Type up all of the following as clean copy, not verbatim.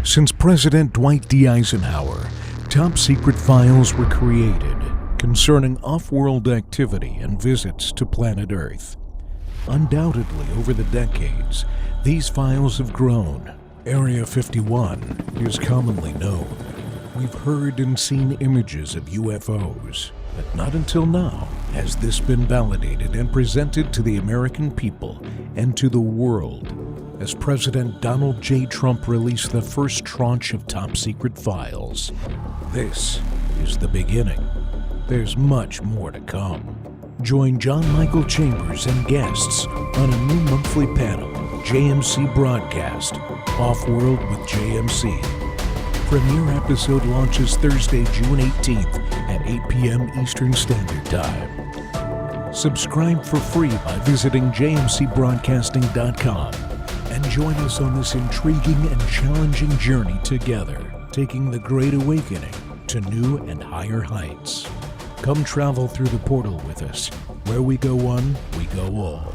Since President Dwight D. Eisenhower, top secret files were created concerning off-world activity and visits to planet Earth. Undoubtedly, over the decades, these files have grown. Area 51 is commonly known. We've heard and seen images of UFOs, but not until now has this been validated and presented to the American people and to the world, as President Donald J. Trump released the first tranche of top-secret files. This is the beginning. There's much more to come. Join John Michael Chambers and guests on a new monthly panel, JMC Broadcast, Off-World with JMC. Premiere episode launches Thursday, June 18th at 8 p.m. Eastern Standard Time. Subscribe for free by visiting jmcbroadcasting.com and join us on this intriguing and challenging journey together, taking the Great Awakening to new and higher heights. Come travel through the portal with us. Where we go one, we go all.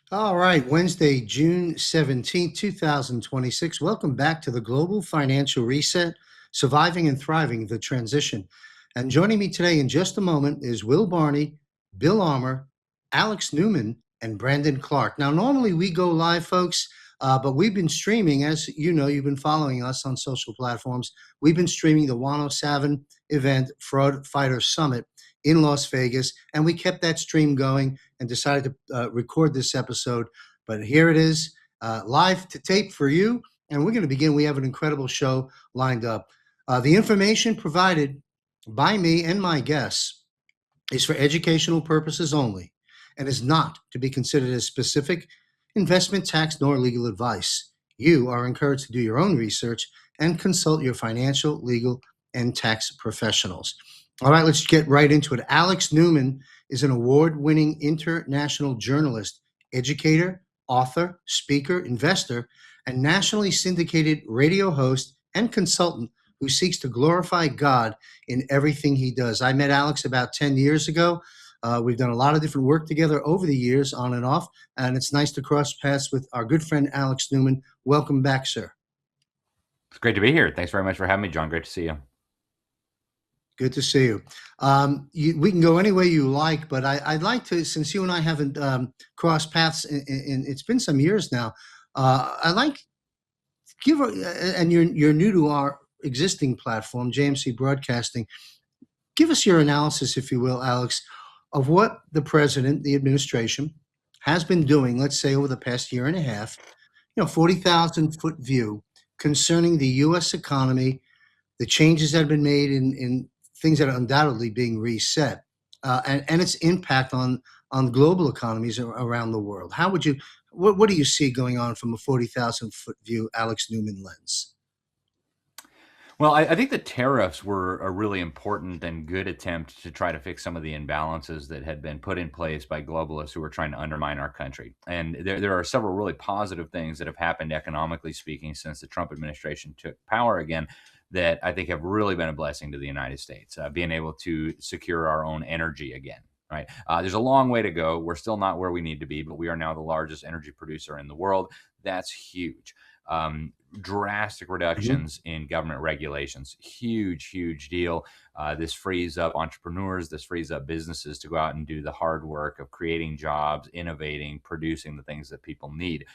All right, Wednesday, June 17th, 2026. Welcome back to the Global Financial Reset, Surviving and Thriving the Transition. And joining me today in just a moment is Will Barney, Bill Armour, Alex Newman, and Brandon Clark. Now, normally we go live, folks, but we've been streaming, as you know, you've been following us on social platforms. We've been streaming the 107 event, Fraud Fighter Summit in Las Vegas, and we kept that stream going and decided to record this episode. But here it is, live to tape for you, and we're going to begin. We have an incredible show lined up. The information provided by me and my guests is for educational purposes only and is not to be considered as specific investment, tax, nor legal advice. You are encouraged to do your own research and consult your financial, legal, and tax professionals. All right, let's get right into it. Alex Newman is an award-winning international journalist, educator, author, speaker, investor, and nationally syndicated radio host and consultant who seeks to glorify God in everything he does. I met Alex about 10 years ago. We've done a lot of different work together over the years, on and off, and it's nice to cross paths with our good friend Alex Newman. Welcome back, sir. It's great to be here. Thanks very much for having me, John. Great to see you. Good to see you. We can go any way you like, but I'd like to, since you and I haven't crossed paths in it's been some years now, I'd like and you're new to our existing platform, JMC Broadcasting. Give us your analysis, if you will, Alex, of what the president, the administration, has been doing, let's say over the past year and a half, 40,000-foot view concerning the U.S. economy, the changes that have been made in things that are undoubtedly being reset, and its impact on global economies around the world. What do you see going on from a 40,000-foot view, Alex Newman lens? Well, I think the tariffs were a really important and good attempt to try to fix some of the imbalances that had been put in place by globalists who were trying to undermine our country. And there are several really positive things that have happened economically speaking since the Trump administration took power again that I think have really been a blessing to the United States, being able to secure our own energy again. Right. There's a long way to go. We're still not where we need to be, but we are now the largest energy producer in the world. That's huge. Drastic reductions in government regulations. Huge deal. This frees up entrepreneurs. This frees up businesses to go out and do the hard work of creating jobs, innovating, producing the things that people need.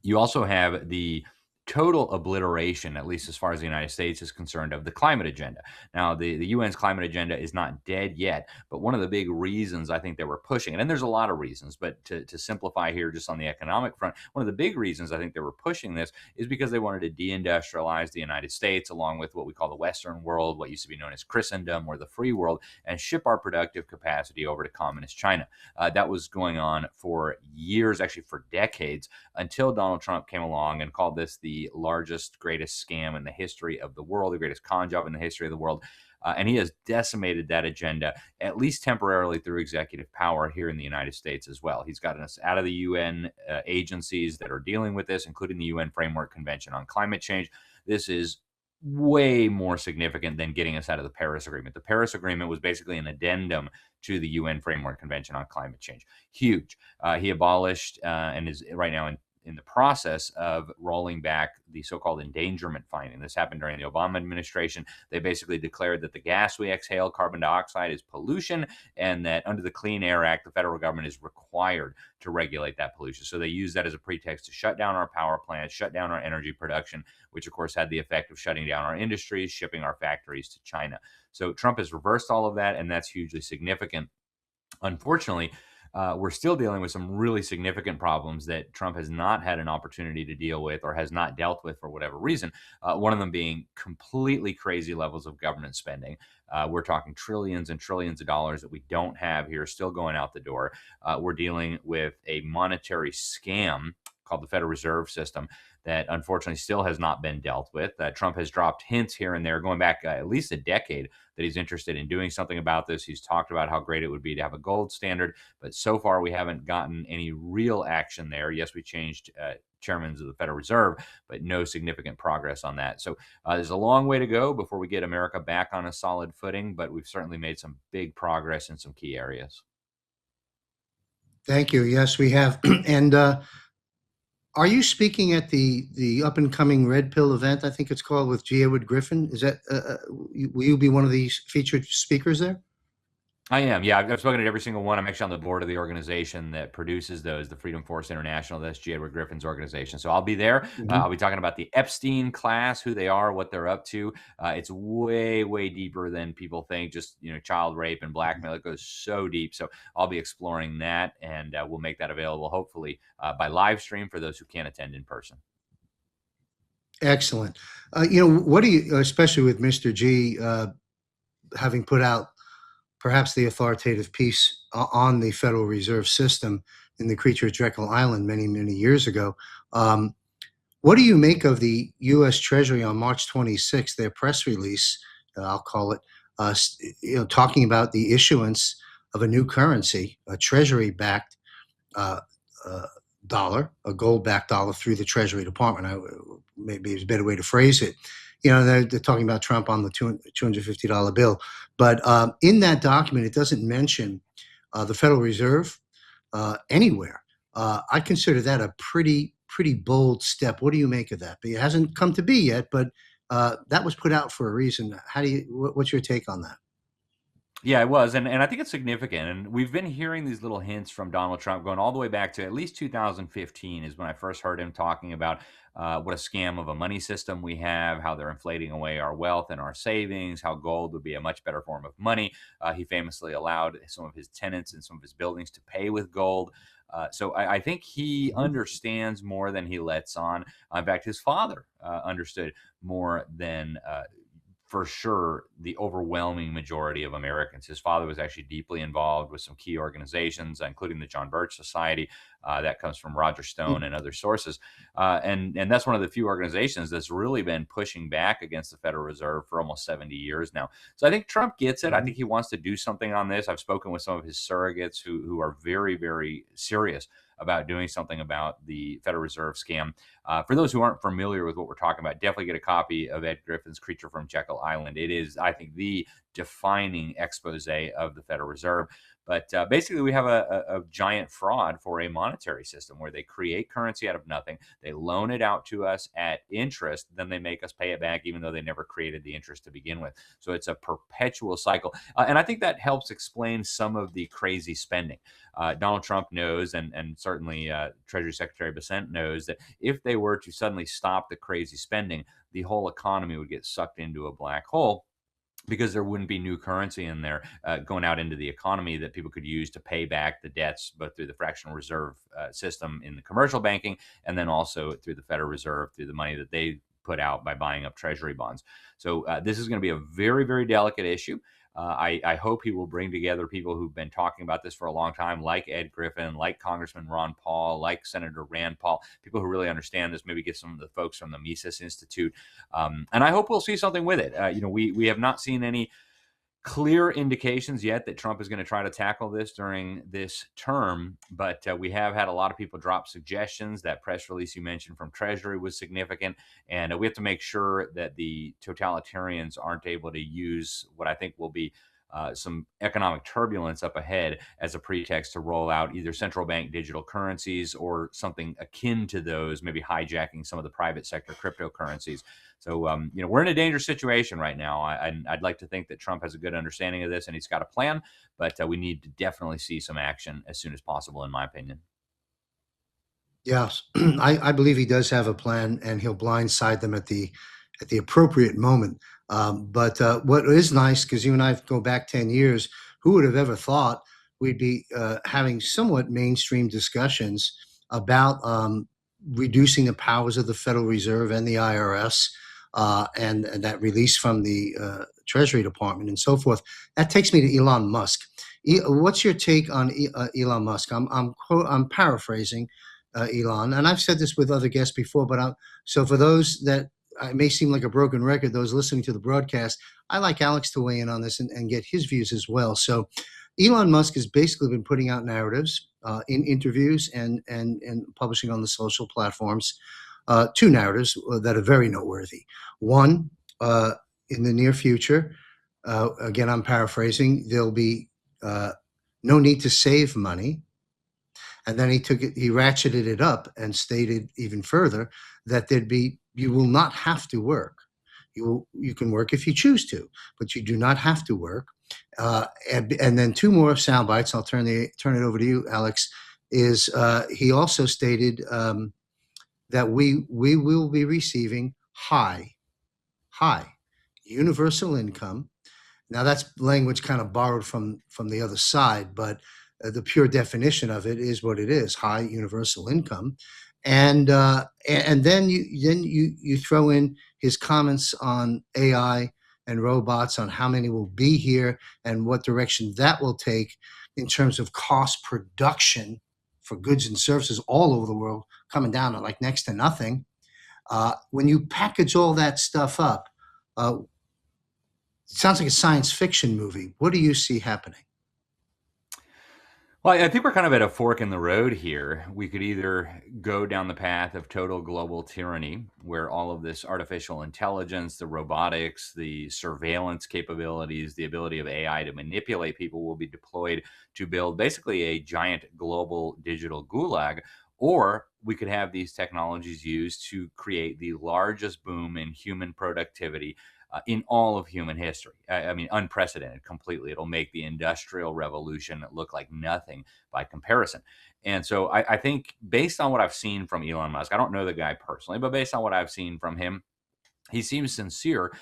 You also have the total obliteration, at least as far as the United States is concerned, of the climate agenda. Now, the UN's climate agenda is not dead yet, but one of the big reasons I think they were pushing it, and there's a lot of reasons, but to simplify here just on the economic front, one of the big reasons I think they were pushing this is because they wanted to deindustrialize the United States along with what we call the Western world, what used to be known as Christendom or the free world, and ship our productive capacity over to communist China. That was going on for years, actually for decades, until Donald Trump came along and called this the largest, greatest scam in the history of the world, the greatest con job in the history of the world. And he has decimated that agenda, at least temporarily, through executive power here in the United States as well. He's gotten us out of the UN agencies that are dealing with this, including the UN Framework Convention on Climate Change. This is way more significant than getting us out of the Paris Agreement. The Paris Agreement was basically an addendum to the UN Framework Convention on Climate Change. Huge. He abolished and is right now in the process of rolling back the so-called endangerment finding. This happened during the Obama administration. They basically declared that the gas we exhale, carbon dioxide, is pollution, and that under the Clean Air Act, the federal government is required to regulate that pollution. So they use that as a pretext to shut down our power plants, shut down our energy production, which of course had the effect of shutting down our industries, shipping our factories to China. So Trump has reversed all of that, and that's hugely significant. Unfortunately, we're still dealing with some really significant problems that Trump has not had an opportunity to deal with or has not dealt with for whatever reason. One of them being completely crazy levels of government spending. We're talking trillions and trillions of dollars that we don't have here, still going out the door. We're dealing with a monetary scam called the Federal Reserve System that unfortunately still has not been dealt with. Trump has dropped hints here and there, going back at least a decade, that he's interested in doing something about this. He's talked about how great it would be to have a gold standard, but so far we haven't gotten any real action there. Yes, we changed chairmen of the Federal Reserve, but no significant progress on that. So there's a long way to go before we get America back on a solid footing, but we've certainly made some big progress in some key areas. Thank you. Yes, we have. And are you speaking at the up and coming Red Pill event? I think it's called, with G. Edward Griffin. Is that will you be one of these featured speakers there? I am. Yeah, I've spoken at every single one. I'm actually on the board of the organization that produces those, the Freedom Force International. That's G. Edward Griffin's organization. So I'll be there. Mhm. I'll be talking about the Epstein class, who they are, what they're up to. It's way, way deeper than people think. Just child rape and blackmail. It goes so deep. So I'll be exploring that, and we'll make that available hopefully by live stream for those who can't attend in person. Excellent. What do you, especially with Mr. G, having put out perhaps the authoritative piece on the Federal Reserve System in the Creature of Jekyll Island many, many years ago. What do you make of the U.S. Treasury on March 26th, their press release, I'll call it, talking about the issuance of a new currency, a Treasury-backed uh, uh, dollar, a gold-backed dollar through the Treasury Department? Maybe it's a better way to phrase it. They're talking about Trump on the $250 bill. But in that document, it doesn't mention the Federal Reserve anywhere. I consider that a pretty bold step. What do you make of that? But it hasn't come to be yet, but that was put out for a reason. What's your take on that? Yeah, it was, and I think it's significant, and we've been hearing these little hints from Donald Trump going all the way back to at least 2015 is when I first heard him talking about what a scam of a money system we have, how they're inflating away our wealth and our savings, how gold would be a much better form of money. He famously allowed some of his tenants and some of his buildings to pay with gold. So I think he Mhm. understands more than he lets on. In fact, his father understood more than for sure the overwhelming majority of Americans. His father was actually deeply involved with some key organizations, including the John Birch Society. That comes from Roger Stone and other sources, and that's one of the few organizations that's really been pushing back against the Federal Reserve for almost 70 years now. So I think Trump gets it. I Mhm. think he wants to do something on this. I've spoken with some of his surrogates who are very, very serious about doing something about the Federal Reserve scam. For those who aren't familiar with what we're talking about, definitely get a copy of Ed Griffin's Creature from Jekyll Island. It is, I think, the defining expose of the Federal Reserve. But basically, we have a giant fraud for a monetary system where they create currency out of nothing. They loan it out to us at interest. Then they make us pay it back, even though they never created the interest to begin with. So it's a perpetual cycle. And I think that helps explain some of the crazy spending. Donald Trump knows, and certainly Treasury Secretary Bessent knows, that if they were to suddenly stop the crazy spending, the whole economy would get sucked into a black hole because there wouldn't be new currency in there going out into the economy that people could use to pay back the debts, both through the fractional reserve system in the commercial banking and then also through the Federal Reserve, through the money that they put out by buying up treasury bonds. So this is going to be a very, very delicate issue. I hope he will bring together people who've been talking about this for a long time, like Ed Griffin, like Congressman Ron Paul, like Senator Rand Paul, people who really understand this, maybe get some of the folks from the Mises Institute. And I hope we'll see something with it. We have not seen any clear indications yet that Trump is going to try to tackle this during this term, but we have had a lot of people drop suggestions. That press release you mentioned from Treasury was significant, and we have to make sure that the totalitarians aren't able to use what I think will be some economic turbulence up ahead as a pretext to roll out either central bank digital currencies or something akin to those, maybe hijacking some of the private sector cryptocurrencies. So, we're in a dangerous situation right now. I'd like to think that Trump has a good understanding of this and he's got a plan, but we need to definitely see some action as soon as possible, in my opinion. Yes, I believe he does have a plan, and he'll blindside them at the appropriate moment. But what is nice, because you and I go back 10 years, who would have ever thought we'd be having somewhat mainstream discussions about reducing the powers of the Federal Reserve and the IRS, and that release from the Treasury Department and so forth. That takes me to Elon Musk. What's your take on Elon Musk? I'm paraphrasing Elon. And I've said this with other guests before, but so for those that I may seem like a broken record, those listening to the broadcast, I like Alex to weigh in on this and get his views as well. So Elon Musk has basically been putting out narratives in interviews and publishing on the social platforms, two narratives that are very noteworthy. One, in the near future, again, I'm paraphrasing, there'll be no need to save money. And then he ratcheted it up and stated even further that you will not have to work. You can work if you choose to, but you do not have to work. And then two more sound bites. I'll turn it over to you, Alex. Is he also stated that we will be receiving high universal income. Now that's language kind of borrowed from the other side, but the pure definition of it is what it is: high universal income. And then you throw in his comments on AI and robots, on how many will be here and what direction that will take in terms of cost production for goods and services all over the world, coming down to like next to nothing. When you package all that stuff up, it sounds like a science fiction movie. What do you see happening? Well, I think we're kind of at a fork in the road here. We could either go down the path of total global tyranny, where all of this artificial intelligence, the robotics, the surveillance capabilities, the ability of AI to manipulate people will be deployed to build basically a giant global digital gulag. Or we could have these technologies used to create the largest boom in human productivity in all of human history. I mean, unprecedented completely. It'll make the Industrial Revolution look like nothing by comparison. And so I think, based on what I've seen from Elon Musk, I don't know the guy personally, but based on what I've seen from him, he seems sincere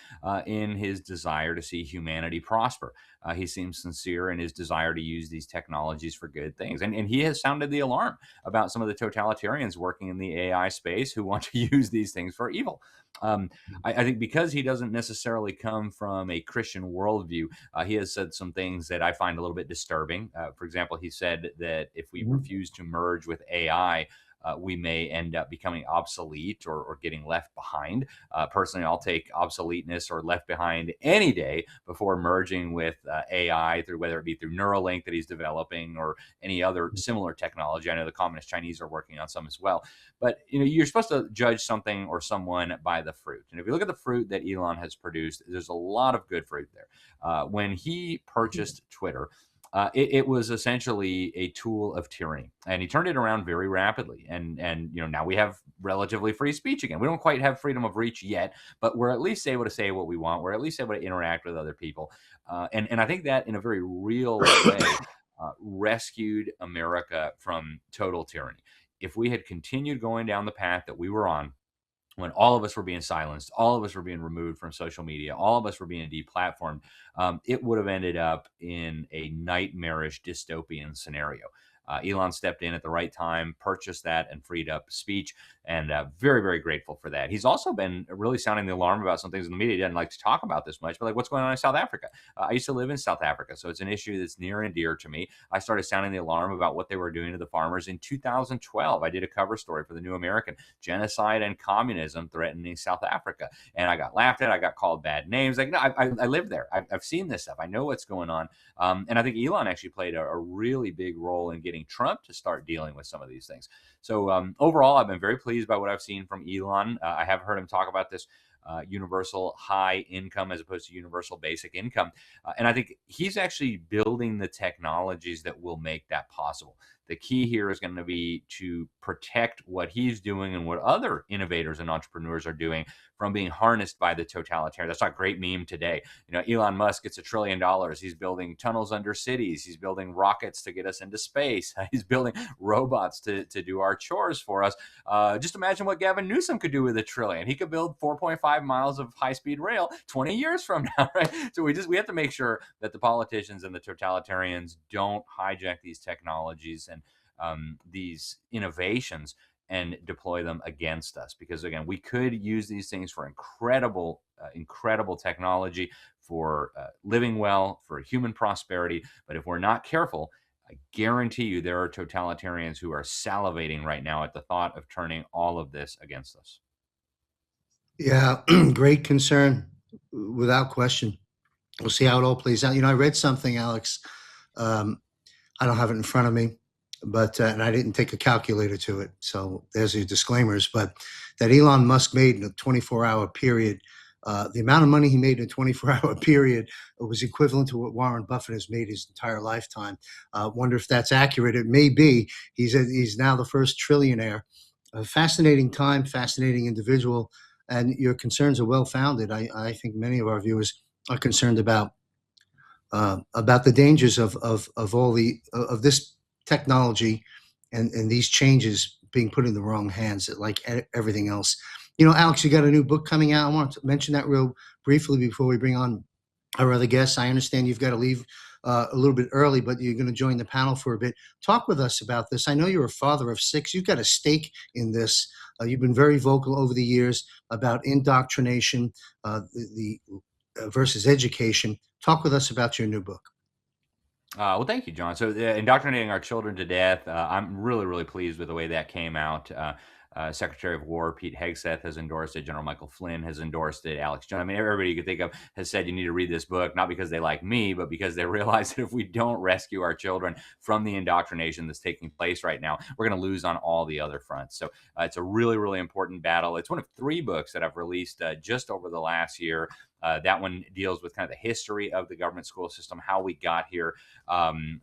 in his desire to see humanity prosper. He seems sincere in his desire to use these technologies for good things. And he has sounded the alarm about some of the totalitarians working in the AI space who want to use these things for evil. I think because he doesn't necessarily come from a Christian worldview, he has said some things that I find a little bit disturbing. For example, he said that if we Mhm. refuse to merge with AI, we may end up becoming obsolete or getting left behind. Personally, I'll take obsoleteness or left behind any day before merging with AI, through whether it be through Neuralink that he's developing or any other similar technology. I know the Communist Chinese are working on some as well. But you're supposed to judge something or someone by the fruit. And if you look at the fruit that Elon has produced, there's a lot of good fruit there. When he purchased Twitter, it was essentially a tool of tyranny, and he turned it around very rapidly. And now we have relatively free speech again. We don't quite have freedom of reach yet, but we're at least able to say what we want. We're at least able to interact with other people, and I think that in a very real way rescued America from total tyranny. If we had continued going down the path that we were on, when all of us were being silenced, all of us were being removed from social media, all of us were being deplatformed, it would have ended up in a nightmarish dystopian scenario. Elon stepped in at the right time, purchased that, and freed up speech. And very, very grateful for that. He's also been really sounding the alarm about some things in the media. He doesn't like to talk about this much, but like what's going on in South Africa. I used to live in South Africa, so it's an issue that's near and dear to me. I started sounding the alarm about what they were doing to the farmers in 2012. I did a cover story for the New American, genocide and communism threatening South Africa. And I got laughed at. I got called bad names. Like, no, I lived there. I've seen this stuff. I know what's going on. And I think Elon actually played a really big role in getting Trump to start dealing with some of these things. So overall, I've been very pleased by what I've seen from Elon. I have heard him talk about this universal high income as opposed to universal basic income. And I think he's actually building the technologies that will make that possible. The key here is going to be to protect what he's doing and what other innovators and entrepreneurs are doing from being harnessed by the totalitarian. That's not a great meme today. Elon Musk gets $1 trillion. He's building tunnels under cities. He's building rockets to get us into space. He's building robots to do our chores for us. Just imagine what Gavin Newsom could do with $1 trillion. He could build 4.5 miles of high-speed rail 20 years from now, right? So we have to make sure that the politicians and the totalitarians don't hijack these technologies and these innovations and deploy them against us. Because again, we could use these things for incredible technology, for living well, for human prosperity. But if we're not careful, I guarantee you there are totalitarians who are salivating right now at the thought of turning all of this against us. Yeah, great concern, without question. We'll see how it all plays out. I read something, Alex. Um, I don't have it in front of me, but and I didn't take a calculator to it. So there's your disclaimers. But that Elon Musk made in a 24-hour period, the amount of money he made in a 24-hour period was equivalent to what Warren Buffett has made his entire lifetime. Wonder if that's accurate. It may be. He's now the first trillionaire. A fascinating time, fascinating individual, and your concerns are well founded. I think many of our viewers are concerned about the dangers of all of this technology and these changes being put in the wrong hands, like everything else. Alex, you got a new book coming out. I want to mention that real briefly before we bring on our other guests. I understand you've got to leave a little bit early, but you're going to join the panel for a bit. Talk with us about this. I know you're a father of 6. You've got a stake in this. You've been very vocal over the years about indoctrination, the versus education. Talk with us about your new book. Well, thank you, John. So, indoctrinating our children to death, I'm really, really pleased with the way that came out. Secretary of War Pete Hegseth has endorsed it. General Michael Flynn has endorsed it. Alex Jones, I mean, everybody you could think of has said you need to read this book, not because they like me, but because they realize that if we don't rescue our children from the indoctrination that's taking place right now, we're going to lose on all the other fronts. So it's a really, really important battle. It's one of 3 books that I've released just over the last year. That one deals with kind of the history of the government school system, how we got here.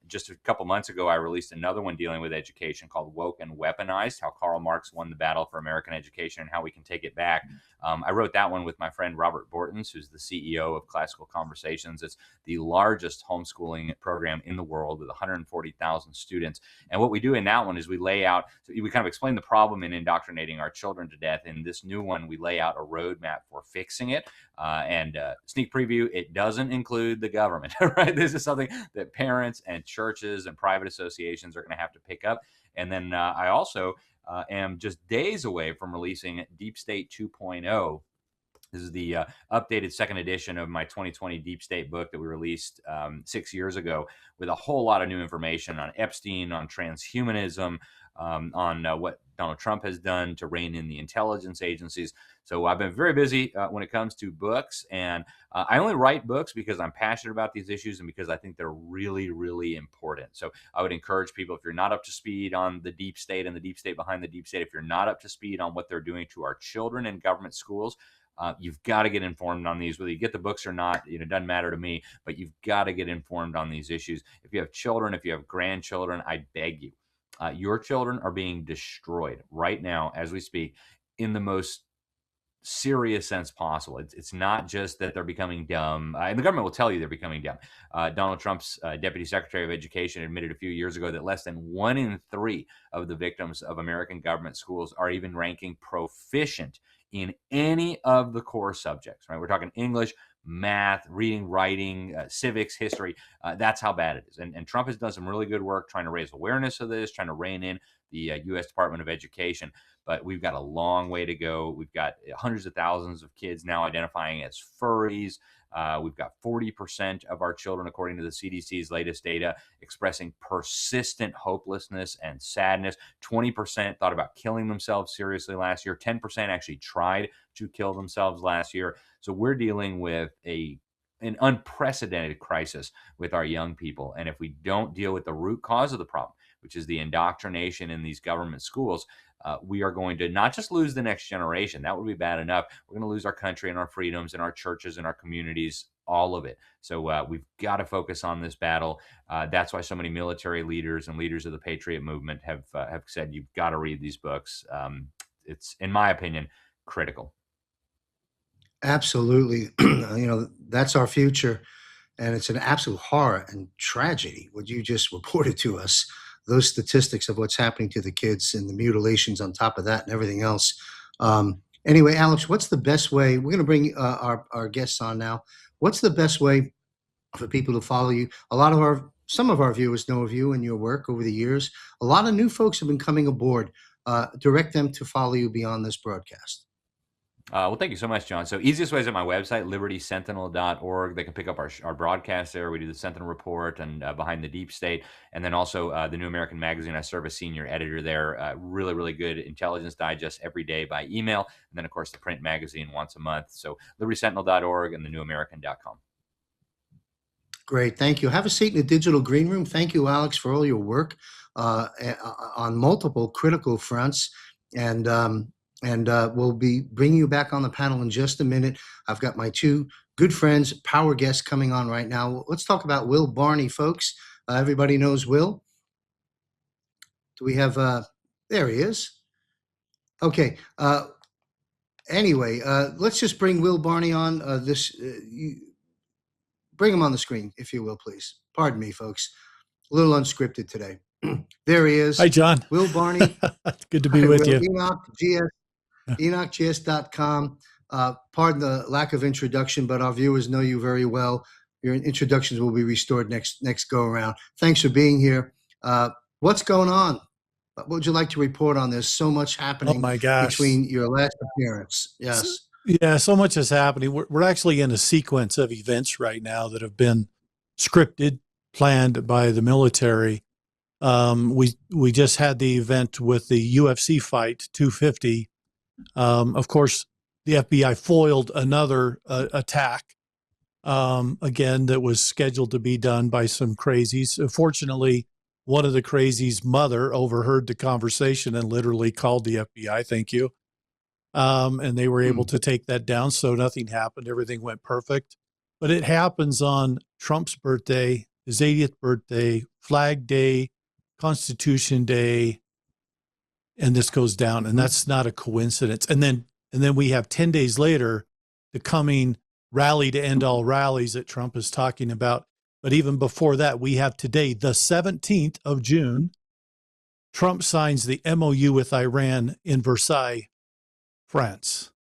Just a couple months ago, I released another one dealing with education called Woke and Weaponized, how Karl Marx won the battle for American education and how we can take it back. I wrote that one with my friend Robert Bortons, who's the CEO of Classical Conversations. It's the largest homeschooling program in the world with 140,000 students. And what we do in that one is we lay out, so we kind of explain the problem in indoctrinating our children to death. In this new one, we lay out a roadmap for fixing it. And sneak preview, it doesn't include the government, right? This is something that parents and churches and private associations are going to have to pick up. And then I also am just days away from releasing Deep State 2.0. This is the updated second edition of my 2020 Deep State book that we released 6 years ago, with a whole lot of new information on Epstein, on transhumanism, on what Donald Trump has done to rein in the intelligence agencies. So I've been very busy when it comes to books, and I only write books because I'm passionate about these issues and because I think they're really, really important. So I would encourage people, if you're not up to speed on the deep state and the deep state behind the deep state, if you're not up to speed on what they're doing to our children in government schools, you've got to get informed on these. Whether you get the books or not, it doesn't matter to me, but you've got to get informed on these issues. If you have children, if you have grandchildren, I beg you. Your children are being destroyed right now as we speak in the most serious sense possible. It's not just that they're becoming dumb, and the government will tell you they're becoming dumb. Donald Trump's Deputy Secretary of Education admitted a few years ago that less than 1 in 3 of the victims of American government schools are even ranking proficient in any of the core subjects, right? We're talking English, math, reading, writing, civics, history. That's how bad it is. And Trump has done some really good work trying to raise awareness of this, trying to rein in the U.S. Department of Education. But we've got a long way to go. We've got hundreds of thousands of kids now identifying as furries. We've got 40% of our children, according to the CDC's latest data, expressing persistent hopelessness and sadness. 20% thought about killing themselves seriously last year. 10% actually tried to kill themselves last year. So we're dealing with an unprecedented crisis with our young people. And if we don't deal with the root cause of the problem, which is the indoctrination in these government schools, we are going to not just lose the next generation. That would be bad enough. We're going to lose our country and our freedoms and our churches and our communities, all of it. So we've got to focus on this battle. That's why so many military leaders and leaders of the Patriot movement have said, you've got to read these books. It's, in my opinion, critical. Absolutely. That's our future. And it's an absolute horror and tragedy what you just reported to us. Those statistics of what's happening to the kids and the mutilations on top of that and everything else. Anyway, Alex, what's the best way? We're going to bring our guests on now. What's the best way for people to follow you? Some of our viewers know of you and your work over the years. A lot of new folks have been coming aboard. Direct them to follow you beyond this broadcast. Well, thank you so much, John. So easiest way is at my website, libertysentinel.org. They can pick up our broadcast there. We do the Sentinel Report and Behind the Deep State. And then also the New American Magazine. I serve as senior editor there. Really, really good intelligence digest every day by email. And then, of course, the print magazine once a month. So libertysentinel.org and thenewamerican.com. Great. Thank you. Have a seat in the digital green room. Thank you, Alex, for all your work on multiple critical fronts. And we'll be bringing you back on the panel in just a minute. I've got my two good friends, power guests coming on right now. Let's talk about Will Barney, folks. Everybody knows Will. Do we have, there he is. Okay. Anyway, let's just bring Will Barney on bring him on the screen, if you will, please. Pardon me, folks. A little unscripted today. There he is. Hi, John. Will Barney. Good to be with you. EnochGS.com. Pardon the lack of introduction, but our viewers know you very well. Your introductions will be restored next go around. Thanks for being here. What's going on? What would you like to report on? There's so much happening between your last appearance. Yes. Yeah, so much is happening. We're actually in a sequence of events right now that have been scripted, planned by the military. We just had the event with the UFC fight 250. Of course, the FBI foiled another attack, again, that was scheduled to be done by some crazies. Fortunately, one of the crazies' mother overheard the conversation and literally called the FBI. Thank you. And they were able to take that down. So nothing happened. Everything went perfect. But it happens on Trump's birthday, his 80th birthday, Flag Day, Constitution Day, and this goes down. And that's not a coincidence. And then we have 10 days later the coming rally to end all rallies that Trump is talking about. But even before that, we have today, the 17th of June, Trump signs the MOU with Iran in Versailles, France.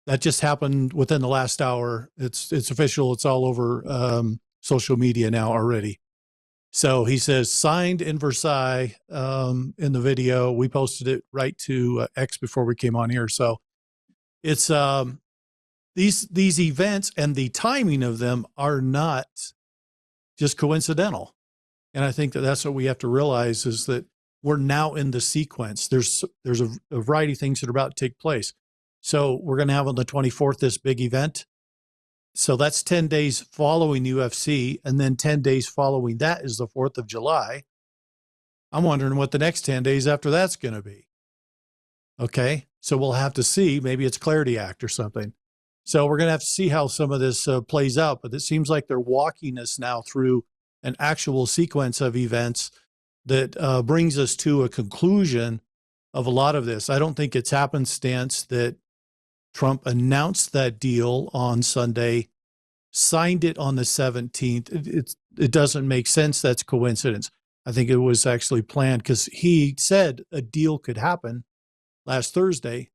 That just happened within the last hour. It's official. It's all over social media now already. So he says signed in Versailles in the video. We posted it right to X before we came on here. So it's these events and the timing of them are not just coincidental. And I think that's what we have to realize is that we're now in the sequence. There's a variety of things that are about to take place. So we're going to have on the 24th this big event. So that's 10 days following UFC, and then 10 days following that is the 4th of July. I'm wondering what the next 10 days after that's going to be. Okay, so we'll have to see. Maybe it's Clarity Act or something. So we're going to have to see how some of this plays out. But it seems like they're walking us now through an actual sequence of events that brings us to a conclusion of a lot of this. I don't think it's happenstance that Trump announced that deal on Sunday, signed it on the 17th. It doesn't make sense. That's coincidence. I think it was actually planned because he said a deal could happen last Thursday.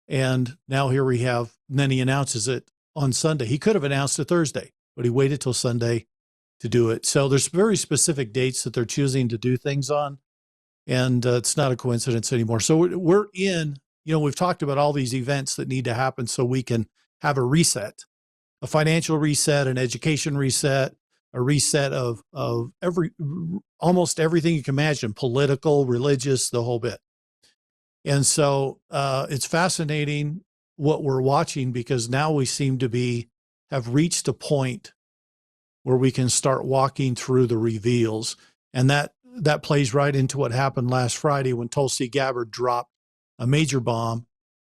And now here we have, and then he announces it on Sunday. He could have announced it Thursday, but he waited till Sunday to do it. So there's very specific dates that they're choosing to do things on, and it's not a coincidence anymore. So we're in, we've talked about all these events that need to happen so we can have a reset, a financial reset, an education reset, a reset of almost everything you can imagine, political, religious, the whole bit. And so it's fascinating what we're watching, because now we seem to have reached a point where we can start walking through the reveals. And that plays right into what happened last Friday when Tulsi Gabbard dropped a major bomb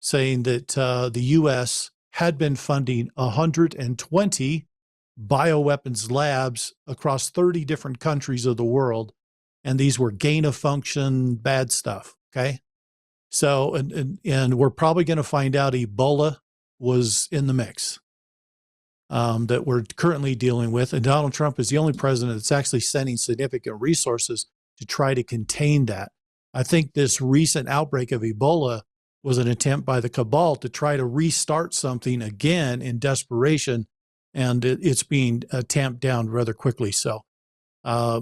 saying that the U.S. had been funding 120 bioweapons labs across 30 different countries of the world. And these were gain of function, bad stuff. Okay. So, and we're probably going to find out Ebola was in the mix that we're currently dealing with. And Donald Trump is the only president that's actually sending significant resources to try to contain that. I think this recent outbreak of Ebola was an attempt by the cabal to try to restart something again in desperation, and it's being tamped down rather quickly. So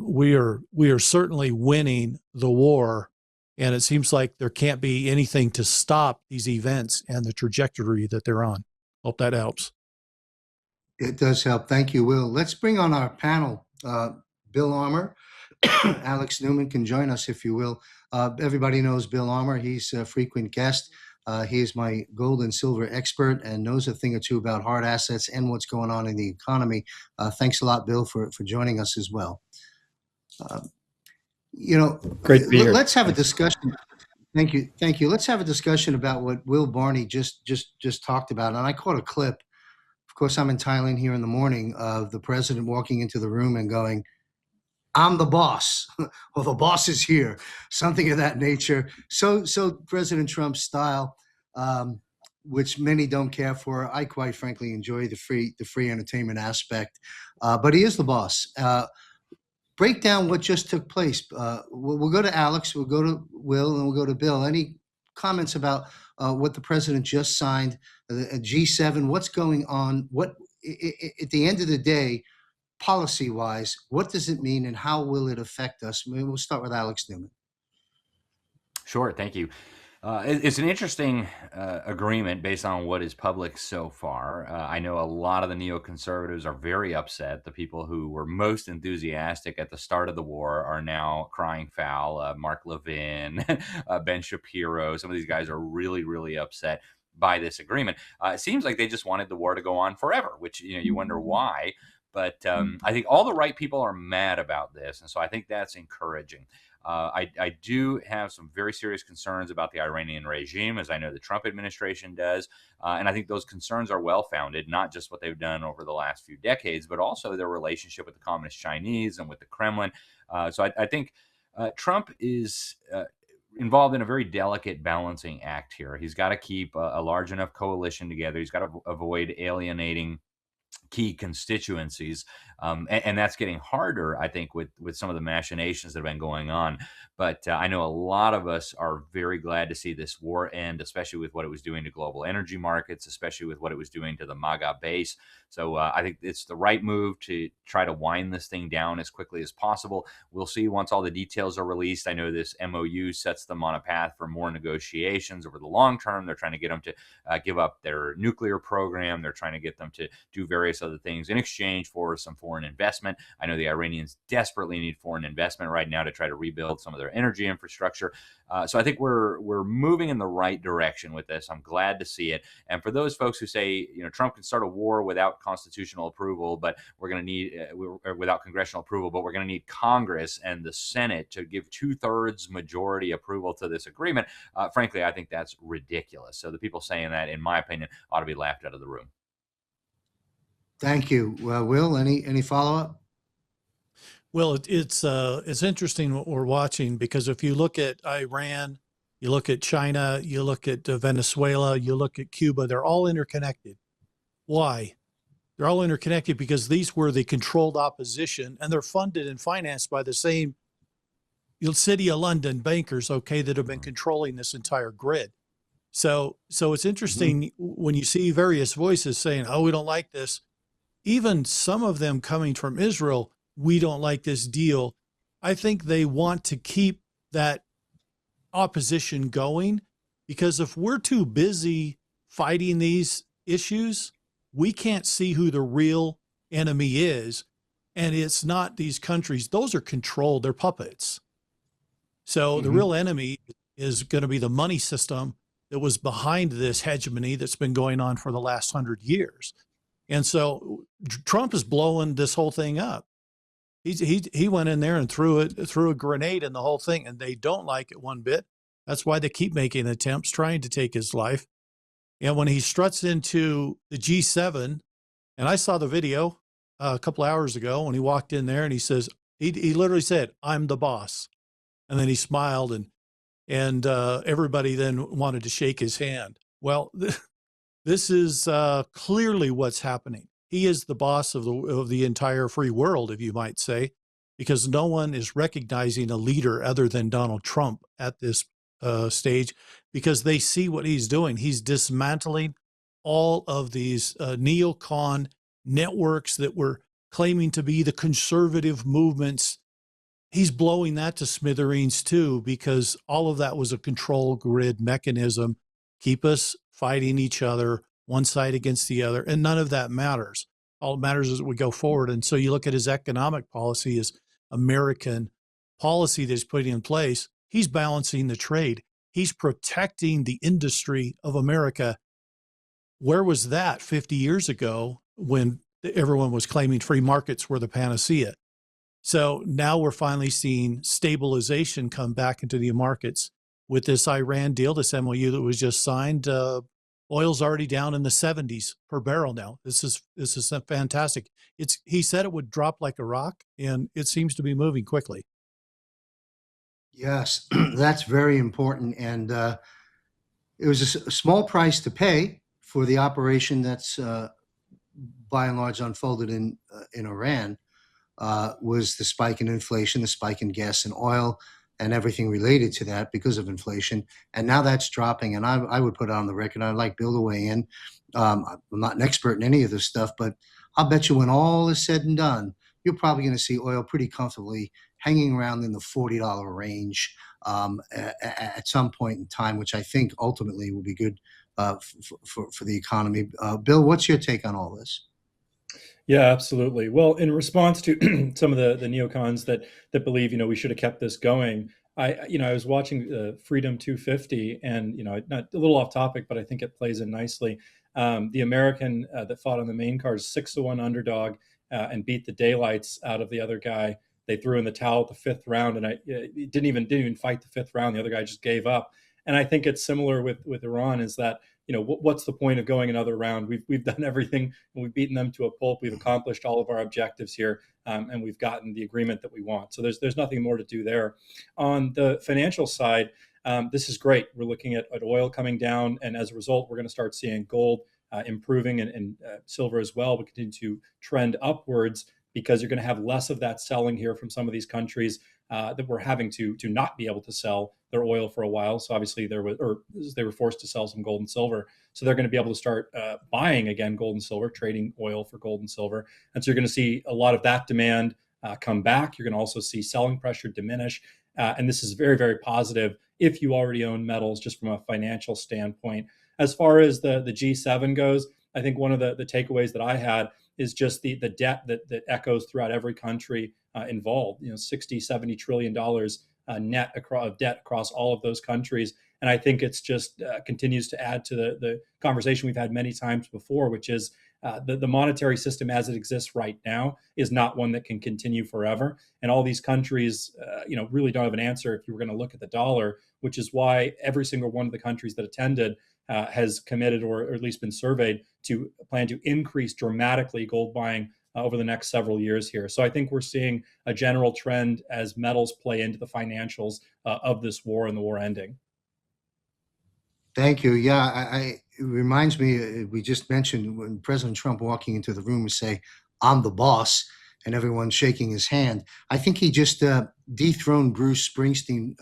we are certainly winning the war, and it seems like there can't be anything to stop these events and the trajectory that they're on. Hope that helps. It does help. Thank you, Will. Let's bring on our panel. Bill Armour, Alex Newman can join us if you will. Everybody knows Bill Armour. He's a frequent guest. He is my gold and silver expert and knows a thing or two about hard assets and what's going on in the economy. Thanks a lot, Bill, for joining us as well. Great to be here. Let's have a discussion. Thank you. Let's have a discussion about what Will Barney just talked about. And I caught a clip. Of course, I'm in Thailand here in the morning of the president walking into the room and going, "I'm the boss," or "the boss is here," something of that nature. So President Trump's style, which many don't care for. I quite frankly enjoy the free entertainment aspect, but he is the boss. Break down what just took place. We'll go to Alex, we'll go to Will, and we'll go to Bill. Any comments about what the president just signed, a G7? What's going on? What at the end of the day, policy-wise, what does it mean, and how will it affect us? We'll start with Alex Newman. Sure, thank you. It's an interesting agreement based on what is public so far. I know a lot of the neoconservatives are very upset. The people who were most enthusiastic at the start of the war are now crying foul. Mark Levin, Ben Shapiro, some of these guys are really, really upset by this agreement. It seems like they just wanted the war to go on forever, which you wonder why. But I think all the right people are mad about this, and so I think that's encouraging. I do have some very serious concerns about the Iranian regime, as I know the Trump administration does. And I think those concerns are well-founded, not just what they've done over the last few decades, but also their relationship with the Communist Chinese and with the Kremlin. So I think Trump is involved in a very delicate balancing act here. He's got to keep a large enough coalition together. He's got to avoid alienating key constituencies. And that's getting harder, I think, with some of the machinations that have been going on. But I know a lot of us are very glad to see this war end, especially with what it was doing to global energy markets, especially with what it was doing to the MAGA base. So I think it's the right move to try to wind this thing down as quickly as possible. We'll see once all the details are released. I know this MOU sets them on a path for more negotiations over the long term. They're trying to get them to give up their nuclear program. They're trying to get them to do various other things in exchange for some foreign investment. I know the Iranians desperately need foreign investment right now to try to rebuild some of their energy infrastructure. So I think we're moving in the right direction with this. I'm glad to see it. And for those folks who say, Trump can start a war without constitutional approval, but we're going to need without congressional approval, but we're going to need Congress and the Senate to give 2/3 majority approval to this agreement. Frankly, I think that's ridiculous. So the people saying that, in my opinion, ought to be laughed out of the room. Thank you. Will, any follow-up? Well, it's interesting what we're watching, because if you look at Iran, you look at China, you look at Venezuela, you look at Cuba, they're all interconnected. Why? They're all interconnected because these were the controlled opposition, and they're funded and financed by the same City of London bankers, that have been controlling this entire grid. So it's interesting when you see various voices saying, "Oh, we don't like this." Even some of them coming from Israel, "We don't like this deal." I think they want to keep that opposition going, because if we're too busy fighting these issues, we can't see who the real enemy is. And it's not these countries, those are controlled, they're puppets. So the real enemy is going to be the money system that was behind this hegemony that's been going on for the last 100 years. And so Trump is blowing this whole thing up. He went in there and threw a grenade in the whole thing, and they don't like it one bit. That's why they keep making attempts trying to take his life. And when he struts into the G7, and I saw the video a couple hours ago when he walked in there, and he says, he literally said, "I'm the boss," and then he smiled, and everybody then wanted to shake his hand. Well, this is clearly what's happening. He is the boss of the entire free world, if you might say, because no one is recognizing a leader other than Donald Trump at this stage, because they see what he's doing. He's dismantling all of these neocon networks that were claiming to be the conservative movements. He's blowing that to smithereens too, because all of that was a control grid mechanism, keep us fighting each other, one side against the other, and none of that matters. All that matters is that we go forward. And so you look at his economic policy, his American policy that he's putting in place, he's balancing the trade. He's protecting the industry of America. Where was that 50 years ago when everyone was claiming free markets were the panacea? So now we're finally seeing stabilization come back into the markets with this Iran deal, this MOU that was just signed. Oil's already down in the 70s per barrel now. This is fantastic. He said it would drop like a rock, and it seems to be moving quickly. Yes, that's very important. And it was a small price to pay for the operation that's by and large unfolded in Iran, was the spike in inflation, the spike in gas and oil, and everything related to that because of inflation. And now that's dropping. And I would put it on the record, I'd like Bill to weigh in. I'm not an expert in any of this stuff, but I'll bet you when all is said and done, you're probably going to see oil pretty comfortably hanging around in the $40 range at some point in time, which I think ultimately will be good for the economy. Bill, what's your take on all this? Yeah, absolutely. Well, in response to some of the neocons that believe, we should have kept this going, I was watching Freedom 250, and not a little off topic, but I think it plays in nicely. The American that fought on the main card is 6-1 underdog and beat the daylights out of the other guy. They threw in the towel at the fifth round, and he didn't even fight the fifth round. The other guy just gave up. And I think it's similar with Iran, is that what's the point of going another round? We've done everything, and we've beaten them to a pulp. We've accomplished all of our objectives here, and we've gotten the agreement that we want. So there's nothing more to do there. On the financial side, this is great. We're looking at oil coming down, and as a result, we're going to start seeing gold improving, and silver as well. We continue to trend upwards, because you're going to have less of that selling here from some of these countries that were having to not be able to sell their oil for a while. So obviously they were forced to sell some gold and silver. So they're going to be able to start buying again gold and silver, trading oil for gold and silver. And so you're going to see a lot of that demand come back. You're going to also see selling pressure diminish. And this is very, very positive if you already own metals, just from a financial standpoint. As far as the G7 goes, I think one of the takeaways that I had is just the debt that echoes throughout every country involved. 60-70 trillion dollars net of debt across all of those countries. And I think it's just continues to add to the conversation we've had many times before, which is the monetary system as it exists right now is not one that can continue forever. And all these countries, really don't have an answer if you were going to look at the dollar, which is why every single one of the countries that attended has committed, or at least been surveyed, to plan to increase dramatically gold buying over the next several years here. So I think we're seeing a general trend as metals play into the financials of this war and the war ending. Thank you. Yeah, it reminds me, we just mentioned when President Trump walking into the room and say, "I'm the boss," and everyone shaking his hand. I think he just dethroned Bruce Springsteen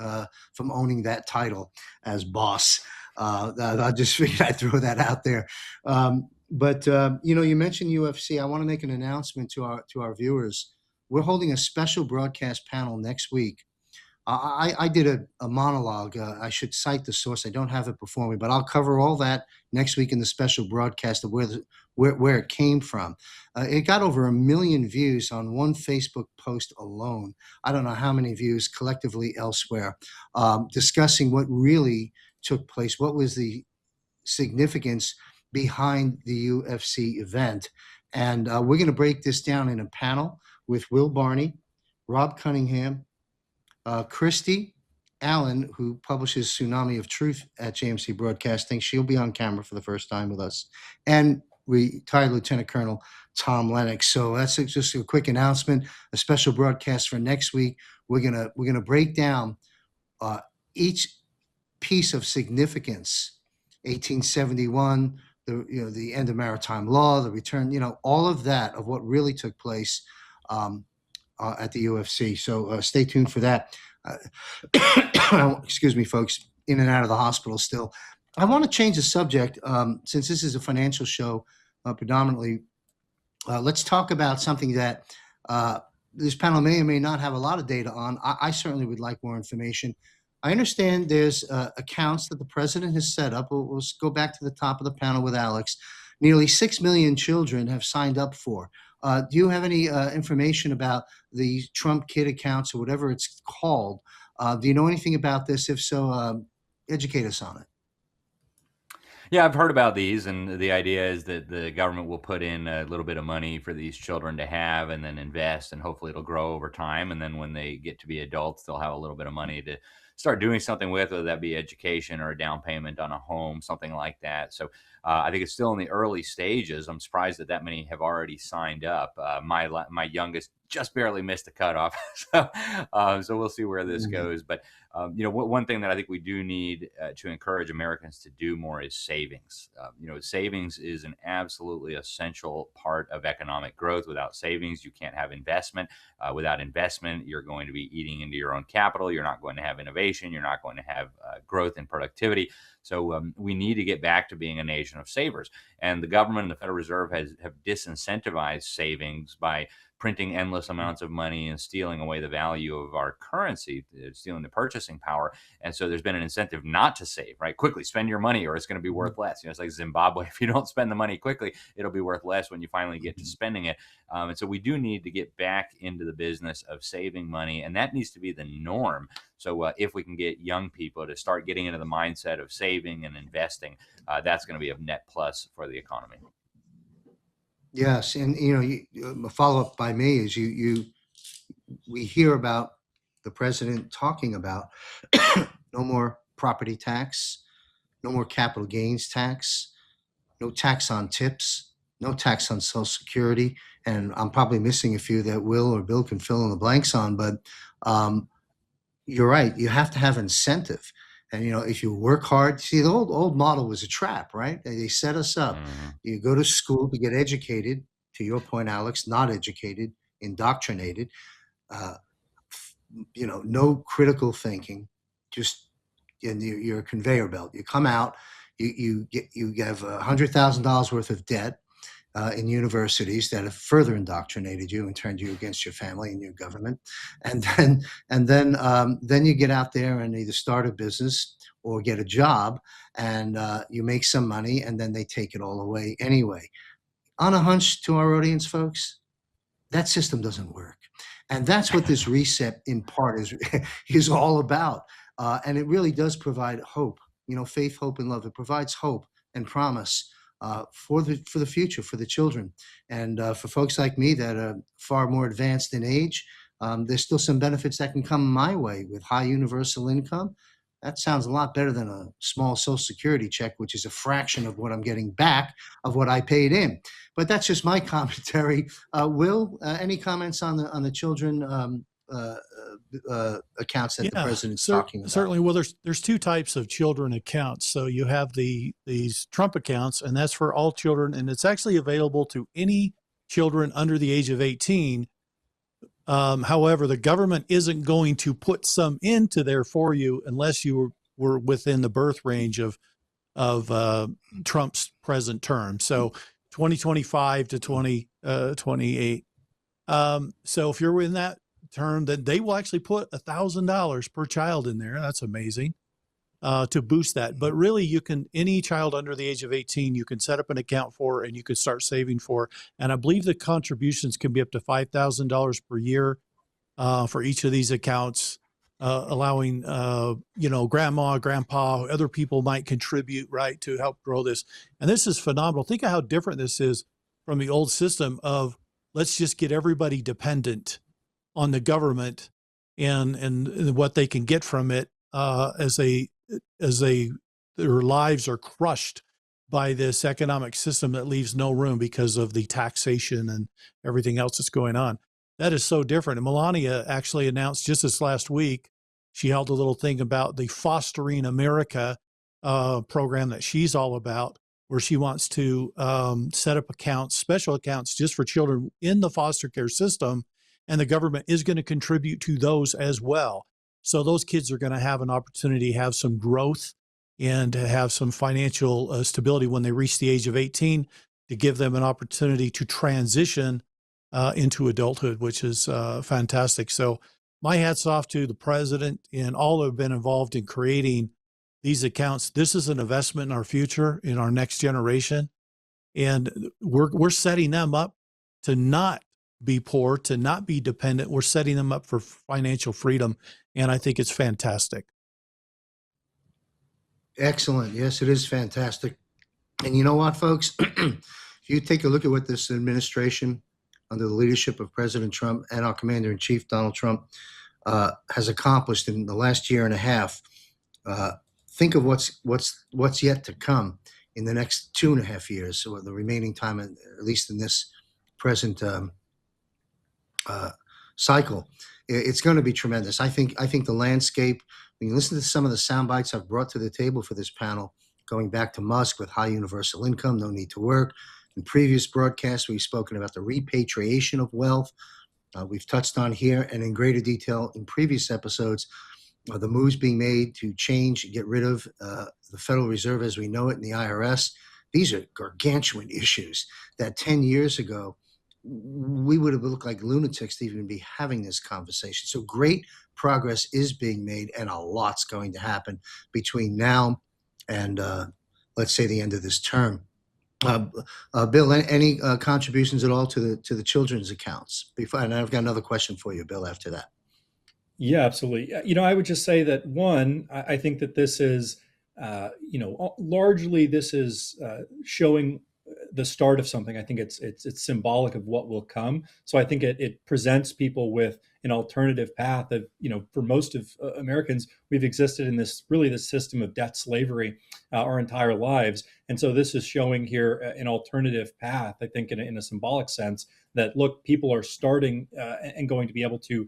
from owning that title as boss. I just figured I'd throw that out there. But you mentioned UFC. I want to make an announcement to our viewers. We're holding a special broadcast panel next week. I did a monologue. I should cite the source. I don't have it before me, but I'll cover all that next week in the special broadcast of where it came from. It got over 1 million views on one Facebook post alone. I don't know how many views collectively elsewhere, discussing what really took place. What was the significance behind the UFC event? And we're going to break this down in a panel with Will Barney, Rob Cunningham, Christy Allen, who publishes Tsunami of Truth at JMC Broadcasting. She'll be on camera for the first time with us. And retired Lieutenant Colonel Tom Lennox. So that's just a quick announcement, a special broadcast for next week. We're gonna break down each piece of significance, 1871, the end of maritime law, the return, all of that, of what really took place at the UFC. So stay tuned for that. Excuse me, folks, in and out of the hospital still. I want to change the subject since this is a financial show predominantly. Let's talk about something that this panel may or may not have a lot of data on. I certainly would like more information. I understand there's accounts that the president has set up. We'll go back to the top of the panel with Alex. Nearly 6 million children have signed up for. Do you have any information about the Trump Kid accounts or whatever it's called? Do you know anything about this? If so, educate us on it. Yeah, I've heard about these, and the idea is that the government will put in a little bit of money for these children to have and then invest, and hopefully it'll grow over time. And then when they get to be adults, they'll have a little bit of money to start doing something with, whether that be education or a down payment on a home, something like that. So I think it's still in the early stages. I'm surprised that many have already signed up. My youngest just barely missed the cutoff, so we'll see where this goes. But one thing that I think we do need to encourage Americans to do more is savings. Savings is an absolutely essential part of economic growth. Without savings, you can't have investment. Without investment, you're going to be eating into your own capital. You're not going to have innovation. You're not going to have growth and productivity. So we need to get back to being a nation of savers. And the government and the Federal Reserve have disincentivized savings by printing endless amounts of money and stealing away the value of our currency, stealing the purchasing power. And so there's been an incentive not to save, right? Quickly spend your money or it's going to be worth less. It's like Zimbabwe. If you don't spend the money quickly, it'll be worth less when you finally get to spending it. And so we do need to get back into the business of saving money, and that needs to be the norm. So if we can get young people to start getting into the mindset of saving and investing, that's going to be a net plus for the economy. Yes, and a follow-up by me is we hear about the president talking about no more property tax, no more capital gains tax, no tax on tips, no tax on Social Security, and I'm probably missing a few that Will or Bill can fill in the blanks on, but you're right. You have to have incentive. And, if you work hard, see, the old model was a trap, right? They set us up. You go to school to get educated, to your point, Alex, not educated, indoctrinated, no critical thinking, just you're a conveyor belt. You come out, you have $100,000 worth of debt in universities that have further indoctrinated you and turned you against your family and your government, and then you get out there and either start a business or get a job, and you make some money, and then they take it all away anyway. On a hunch, to our audience, folks, that system doesn't work, and that's what this reset in part is all about. And it really does provide hope. Faith, hope, and love. It provides hope and promise for the future, for the children, and for folks like me that are far more advanced in age. There's still some benefits that can come my way with high universal income. That sounds a lot better than a small Social Security check, which is a fraction of what I'm getting back of what I paid in. But that's just my commentary. Will, any comments on the children accounts that the president's talking about? Certainly. Well, there's two types of children accounts. So you have these Trump accounts, and that's for all children, and it's actually available to any children under the age of 18. However, the government isn't going to put some into there for you unless you were within the birth range of Trump's present term. So 2025 to 2028. So if you're in that term, then they will actually put $1,000 per child in there. That's amazing. To boost that. But really, you can, any child under the age of 18, you can set up an account for, and you can start saving for. And I believe the contributions can be up to $5,000 per year for each of these accounts, allowing, grandma, grandpa, other people might contribute, right, to help grow this. And this is phenomenal. Think of how different this is from the old system of let's just get everybody dependent on the government and what they can get from it their lives are crushed by this economic system that leaves no room because of the taxation and everything else that's going on. That is so different. And Melania actually announced just this last week, she held a little thing about the Fostering America program that she's all about, where she wants to set up accounts, special accounts just for children in the foster care system. And the government is going to contribute to those as well. So those kids are going to have an opportunity to have some growth and to have some financial stability when they reach the age of 18, to give them an opportunity to transition into adulthood, which is fantastic. So my hat's off to the president and all who have been involved in creating these accounts. This is an investment in our future, in our next generation. And we're setting them up to not be poor, to not be dependent. We're setting them up for financial freedom. And I think it's fantastic. Excellent. Yes, it is fantastic. And you know what, folks? If you take a look at what this administration, under the leadership of President Trump and our Commander-in-Chief, Donald Trump, has accomplished in the last year and a half, think of what's yet to come in the next 2.5 years, so the remaining time, at least in this present cycle. It's going to be tremendous. I think the landscape, when you listen to some of the sound bites I've brought to the table for this panel, going back to Musk with high universal income, no need to work. In previous broadcasts, we've spoken about the repatriation of wealth. We've touched on here and in greater detail in previous episodes, the moves being made to change and get rid of the Federal Reserve as we know it and the IRS. These are gargantuan issues that 10 years ago, we would have looked like lunatics to even be having this conversation. So great progress is being made, and a lot's going to happen between now and let's say the end of this term. Bill, any contributions at all to the children's accounts? And I've got another question for you, Bill, after that. Yeah, absolutely. I would just say that one, I think that this is, largely this is showing the start of something. I think it's symbolic of what will come. So I think it presents people with an alternative path of, for most of Americans, we've existed in this system of debt slavery our entire lives. And so this is showing here an alternative path, I think, in a symbolic sense, that look, people are starting and going to be able to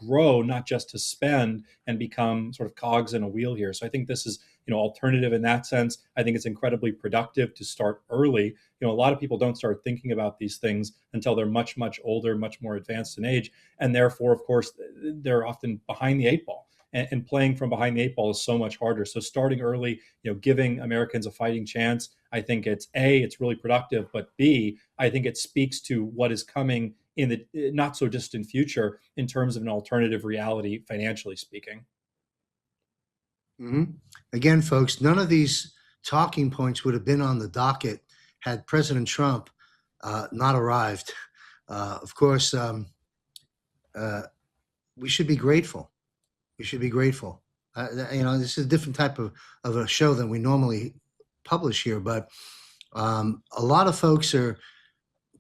grow, not just to spend and become sort of cogs in a wheel here. So I think this is, alternative in that sense. I think it's incredibly productive to start early. A lot of people don't start thinking about these things until they're much, much older, much more advanced in age. And therefore, of course, they're often behind the eight ball. And playing from behind the eight ball is so much harder. So starting early, giving Americans a fighting chance, I think it's really productive, but B, I think it speaks to what is coming in the not so distant future in terms of an alternative reality, financially speaking. Mm-hmm. Again, folks, none of these talking points would have been on the docket had President Trump not arrived. Of course, we should be grateful. We should be grateful. This is a different type of a show than we normally publish here, but a lot of folks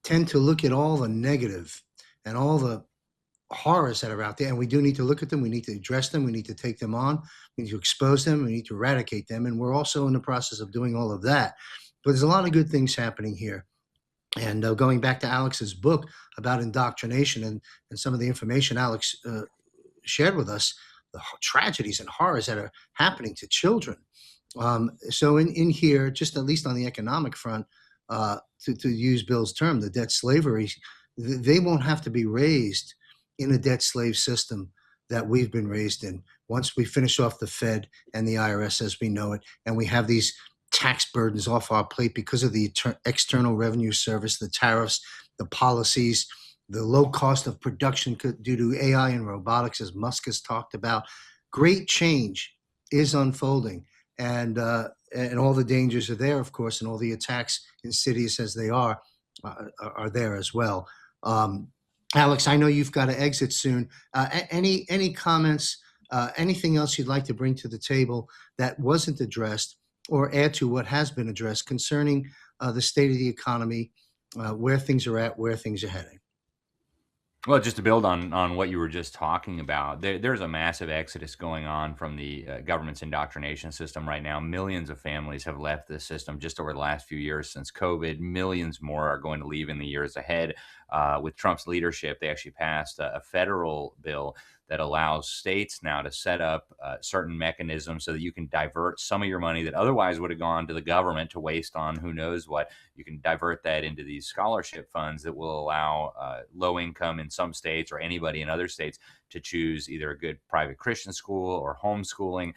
tend to look at all the negative and all the horrors that are out there, and we do need to look at them. We need to address them. We need to take them on. We need to expose them. We need to eradicate them, and we're also in the process of doing all of that. But there's a lot of good things happening here. And going back to Alex's book about indoctrination and some of the information Alex shared with us, the tragedies and horrors that are happening to children. So in here, just at least on the economic front, to use Bill's term, the debt slavery, they won't have to be raised in a debt slave system that we've been raised in. Once we finish off the Fed and the IRS as we know it, and we have these tax burdens off our plate because of the external revenue service, the tariffs, the policies, the low cost of production due to AI and robotics, as Musk has talked about. Great change is unfolding, and all the dangers are there, of course, and all the attacks, insidious as they are there as well. Alex, I know you've got to exit soon. Any comments? Anything else you'd like to bring to the table that wasn't addressed, or add to what has been addressed concerning the state of the economy, where things are at, where things are heading? Well, just to build on what you were just talking about, there's a massive exodus going on from the government's indoctrination system right now. Millions of families have left this system just over the last few years since COVID. Millions more are going to leave in the years ahead. With Trump's leadership, they actually passed a federal bill that allows states now to set up certain mechanisms so that you can divert some of your money that otherwise would have gone to the government to waste on who knows what. You can divert that into these scholarship funds that will allow low income in some states or anybody in other states to choose either a good private Christian school or homeschooling.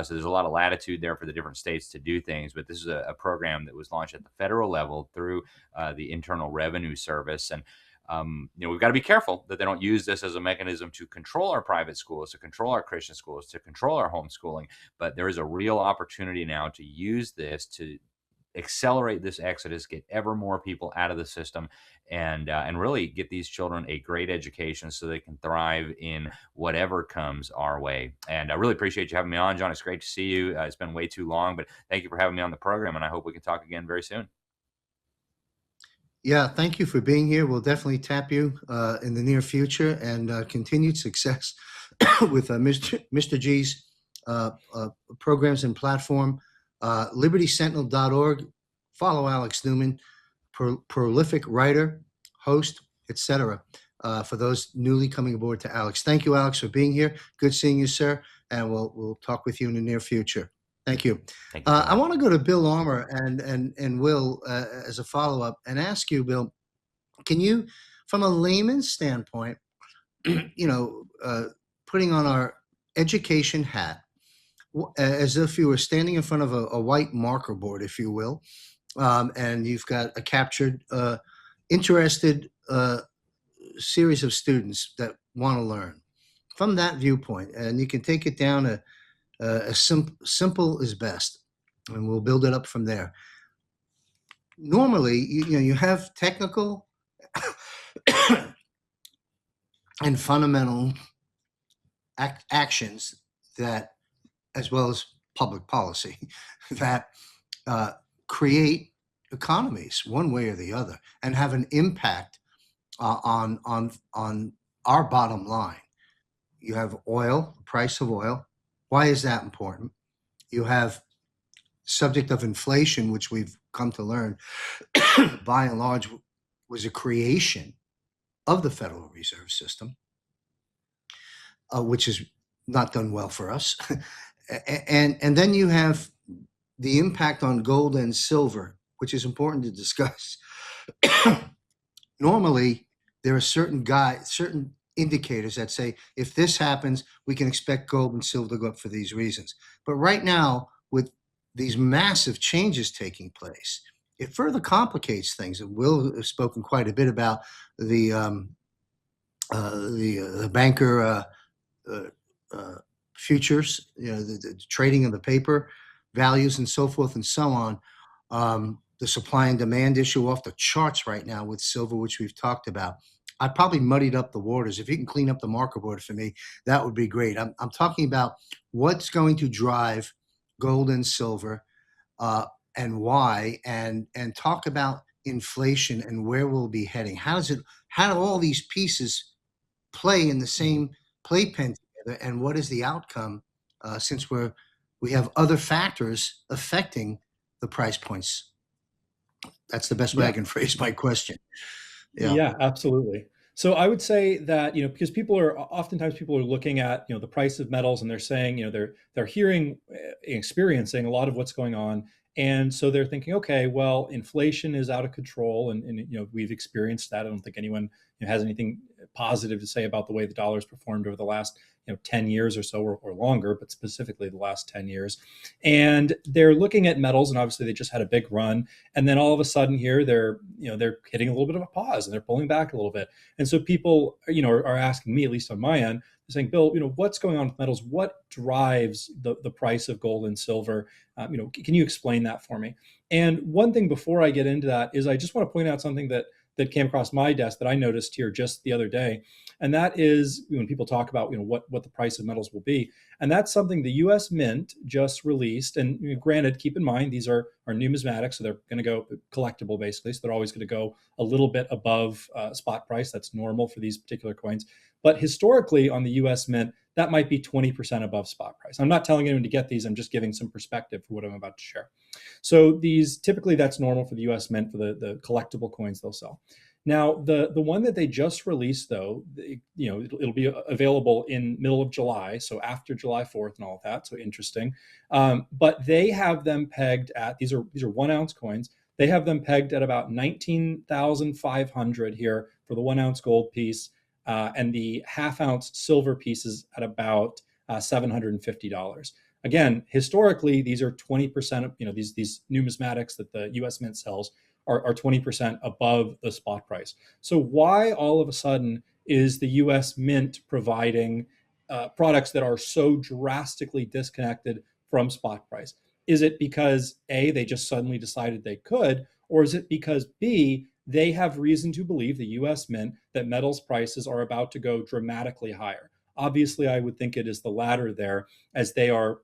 So there's a lot of latitude there for the different states to do things. But this is a program that was launched at the federal level through the Internal Revenue Service. And we've got to be careful that they don't use this as a mechanism to control our private schools, to control our Christian schools, to control our homeschooling. But there is a real opportunity now to use this to accelerate this exodus, get ever more people out of the system, and really get these children a great education so they can thrive in whatever comes our way. And I really appreciate you having me on, John. It's great to see you. It's been way too long, but thank you for having me on the program, and I hope we can talk again very soon. Yeah, thank you for being here. We'll definitely tap you in the near future, and continued success with Mr. G's programs and platform. LibertySentinel.org. Follow Alex Newman, prolific writer, host, etc. For those newly coming aboard to Alex. Thank you, Alex, for being here. Good seeing you, sir, and we'll talk with you in the near future. Thank you. Thank you. I want to go to Bill Armour and Will as a follow-up and ask you, Bill, can you, from a layman's standpoint, putting on our education hat, as if you were standing in front of a white marker board, if you will, and you've got a captured, interested series of students that want to learn. From that viewpoint, and you can take it down as simple as best, and we'll build it up from there. Normally, you have technical and fundamental actions that, as well as public policy, that create economies one way or the other and have an impact on our bottom line. You have oil, price of oil. Why is that important? You have subject of inflation, which we've come to learn, by and large, was a creation of the Federal Reserve System, which has not done well for us. And then you have the impact on gold and silver, which is important to discuss. Normally, there are certain indicators that say, if this happens, we can expect gold and silver to go up for these reasons. But right now, with these massive changes taking place, it further complicates things. And Will has spoken quite a bit about the banker futures, the trading of the paper values and so forth and so on. The supply and demand issue off the charts right now with silver, which we've talked about. I probably muddied up the waters. If you can clean up the marker board for me, that would be great. I'm talking about what's going to drive gold and silver and why, and talk about inflation and where we'll be heading. How do all these pieces play in the same playpen together, and what is the outcome since we have other factors affecting the price points? That's the best way I can phrase my question. Yeah, absolutely. So I would say that, because oftentimes people are looking at, the price of metals, and they're saying, they're hearing, experiencing a lot of what's going on. And so they're thinking, okay, well, inflation is out of control. And we've experienced that. I don't think anyone has anything positive to say about the way the dollar's performed over the last, 10 years or so, or longer, but specifically the last 10 years. And they're looking at metals, and obviously they just had a big run. And then all of a sudden here, they're hitting a little bit of a pause and they're pulling back a little bit. And so people, are asking me, at least on my end, saying, Bill, what's going on with metals? What drives the price of gold and silver? Can you explain that for me? And one thing before I get into that is I just want to point out something that came across my desk that I noticed here just the other day. And that is when people talk about, what the price of metals will be. And that's something the US Mint just released. And granted, keep in mind, these are numismatic, so they're going to go collectible basically. So they're always going to go a little bit above spot price. That's normal for these particular coins. But historically on the US Mint, that might be 20% above spot price. I'm not telling anyone to get these. I'm just giving some perspective for what I'm about to share. So these, typically that's normal for the US Mint for the collectible coins they'll sell. Now, the one that they just released, though, it'll be available in middle of July, so after July 4th and all of that. So interesting. But they have them pegged at, these are 1 ounce coins. They have them pegged at about 19,500 here for the 1 ounce gold piece. And the half ounce silver pieces at about $750. Again, historically, these are 20% of, these numismatics that the US Mint sells are 20% above the spot price. So why all of a sudden is the US Mint providing products that are so drastically disconnected from spot price? Is it because A, they just suddenly decided they could, or is it because B, they have reason to believe, the US Mint, that metals prices are about to go dramatically higher? Obviously, I would think it is the latter there, as they are,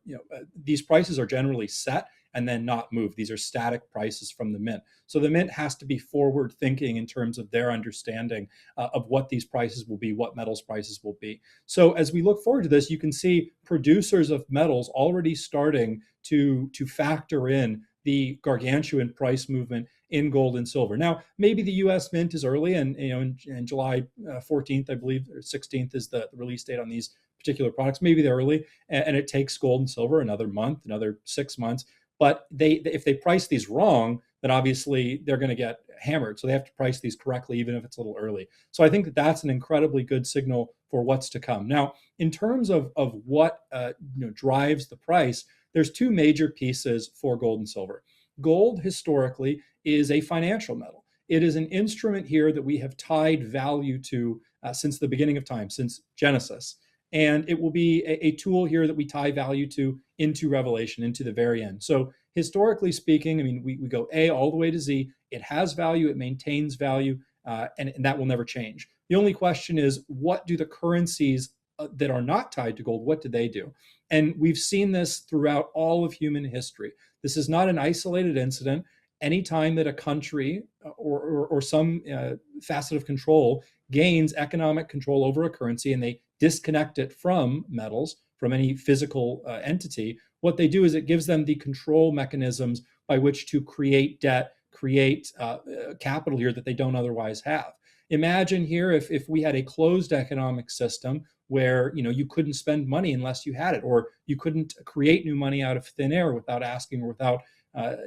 these prices are generally set and then not moved. These are static prices from the mint. So the mint has to be forward thinking in terms of their understanding of what these prices will be, what metals prices will be. So as we look forward to this, you can see producers of metals already starting to factor in the gargantuan price movement in gold and silver. Now, maybe the US Mint is early, and in July 14th, I believe, or 16th is the release date on these particular products. Maybe they're early, and it takes gold and silver another month, another 6 months. But if they price these wrong, then obviously they're going to get hammered. So they have to price these correctly, even if it's a little early. So I think that that's an incredibly good signal for what's to come. Now, in terms of what drives the price, there's two major pieces for gold and silver. Gold historically is a financial metal. It is an instrument here that we have tied value to since the beginning of time, since Genesis. And it will be a tool here that we tie value to into Revelation, into the very end. So historically speaking, I mean, we go A all the way to Z. It has value, it maintains value, and that will never change. The only question is, what do the currencies that are not tied to gold, what do they do? And we've seen this throughout all of human history. This is not an isolated incident. Anytime that a country or some facet of control gains economic control over a currency and they disconnect it from metals, from any physical entity, what they do is it gives them the control mechanisms by which to create debt, create capital here that they don't otherwise have. Imagine here if we had a closed economic system where you couldn't spend money unless you had it, or you couldn't create new money out of thin air without asking or without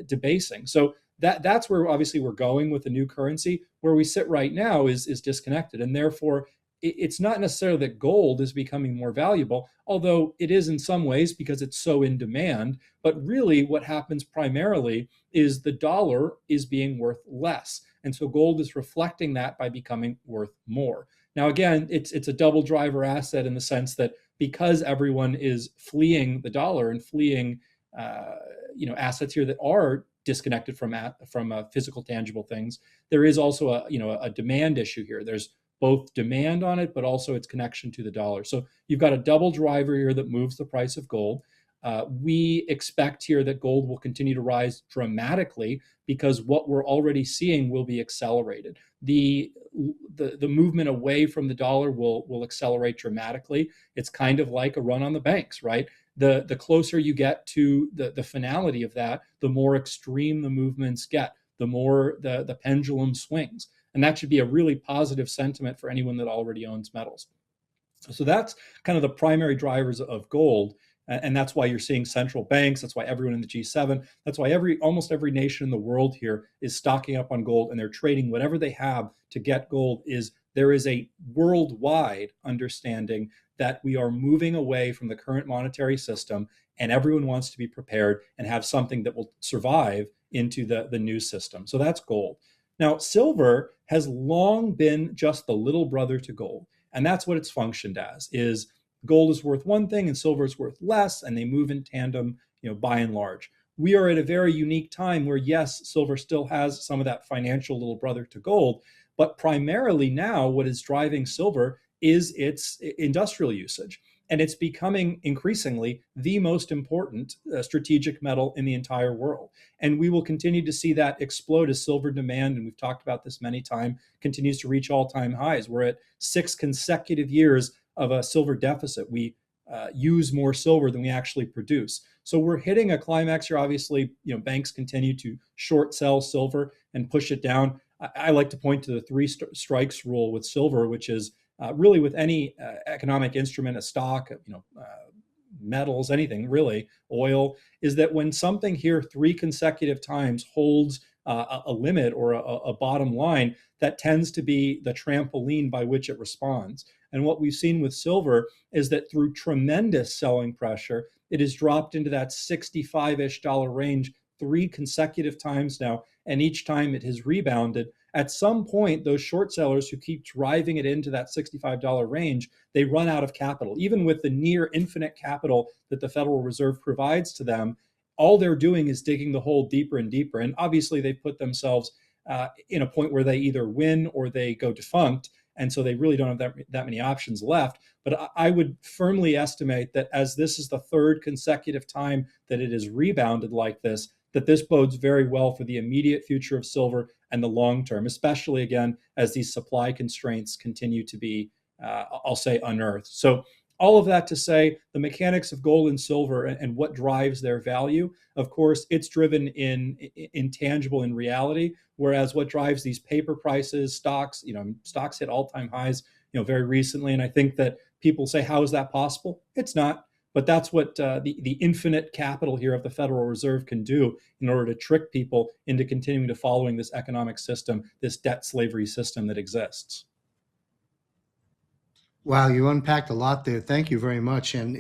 debasing. So that's where obviously we're going with the new currency. Where we sit right now is disconnected, and therefore it's not necessarily that gold is becoming more valuable, although it is in some ways because it's so in demand. But really what happens primarily is the dollar is being worth less. And so gold is reflecting that by becoming worth more. Now, again, it's a double driver asset in the sense that because everyone is fleeing the dollar and fleeing assets here that are disconnected from physical tangible things, there is also a demand issue here. There's both demand on it, but also its connection to the dollar. So you've got a double driver here that moves the price of gold. We expect here that gold will continue to rise dramatically because what we're already seeing will be accelerated. The movement away from the dollar will accelerate dramatically. It's kind of like a run on the banks, right? The closer you get to the finality of that, the more extreme the movements get, the more the pendulum swings. And that should be a really positive sentiment for anyone that already owns metals. So that's kind of the primary drivers of gold. And that's why you're seeing central banks. That's why everyone in the G7, that's why almost every nation in the world here is stocking up on gold, and they're trading whatever they have to get gold. There is a worldwide understanding that we are moving away from the current monetary system, and everyone wants to be prepared and have something that will survive into the new system. So that's gold. Now, silver has long been just the little brother to gold, and that's what it's functioned as, is gold is worth one thing and silver is worth less, and they move in tandem, by and large. We are at a very unique time where, yes, silver still has some of that financial little brother to gold, but primarily now what is driving silver is its industrial usage. And it's becoming increasingly the most important strategic metal in the entire world. And we will continue to see that explode as silver demand, and we've talked about this many times, continues to reach all-time highs. We're at 6 consecutive years of a silver deficit. We use more silver than we actually produce. So we're hitting a climax here. Obviously, banks continue to short sell silver and push it down. I like to point to the three strikes rule with silver, which is really with any economic instrument, a stock, metals, anything really, oil, is that when something here 3 consecutive times holds a limit or a bottom line, that tends to be the trampoline by which it responds. And what we've seen with silver is that through tremendous selling pressure, it has dropped into that $65-ish range 3 consecutive times now, and each time it has rebounded. At some point, those short sellers who keep driving it into that $65 range, they run out of capital. Even with the near infinite capital that the Federal Reserve provides to them, all they're doing is digging the hole deeper and deeper. And obviously, they've put themselves in a point where they either win or they go defunct. And so they really don't have that many options left. But I would firmly estimate that as this is the 3rd consecutive time that it has rebounded like this, that this bodes very well for the immediate future of silver and the long term, especially again, as these supply constraints continue to be, I'll say, unearthed. So all of that to say, the mechanics of gold and silver and what drives their value, of course, it's driven in intangible in reality, whereas what drives these paper prices, stocks hit all-time highs, very recently. And I think that people say, how is that possible? It's not. But that's what the infinite capital here of the Federal Reserve can do in order to trick people into continuing to following this economic system, this debt slavery system that exists. Wow, you unpacked a lot there. Thank you very much. And,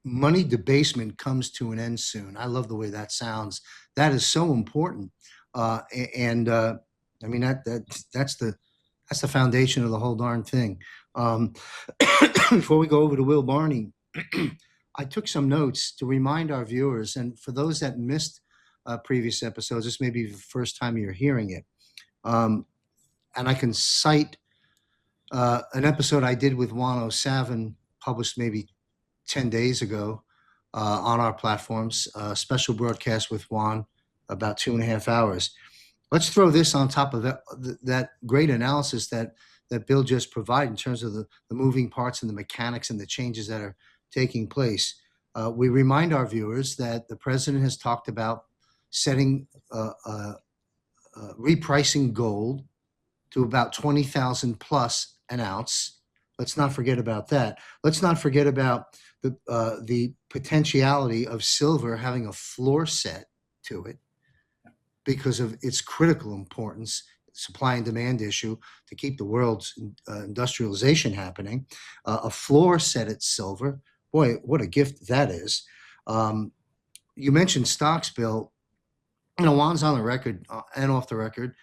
money debasement comes to an end soon. I love the way that sounds. That is so important. I mean, that's the foundation of the whole darn thing. Before we go over to Will Barney, I took some notes to remind our viewers, and for those that missed previous episodes, this may be the first time you're hearing it. And I can cite an episode I did with Juan O'Savin, published maybe 10 days ago on our platforms, a special broadcast with Juan, about 2.5 hours. Let's throw this on top of that great analysis that Bill just provided in terms of the moving parts and the mechanics and the changes that are taking place. We remind our viewers that the president has talked about setting repricing gold to about 20,000 plus an ounce. Let's not forget about that. Let's not forget about the potentiality of silver having a floor set to it because of its critical importance, supply and demand issue to keep the world's industrialization happening. A floor set at silver. Boy, what a gift that is. You mentioned stocks, Bill. Juan's on the record and off the record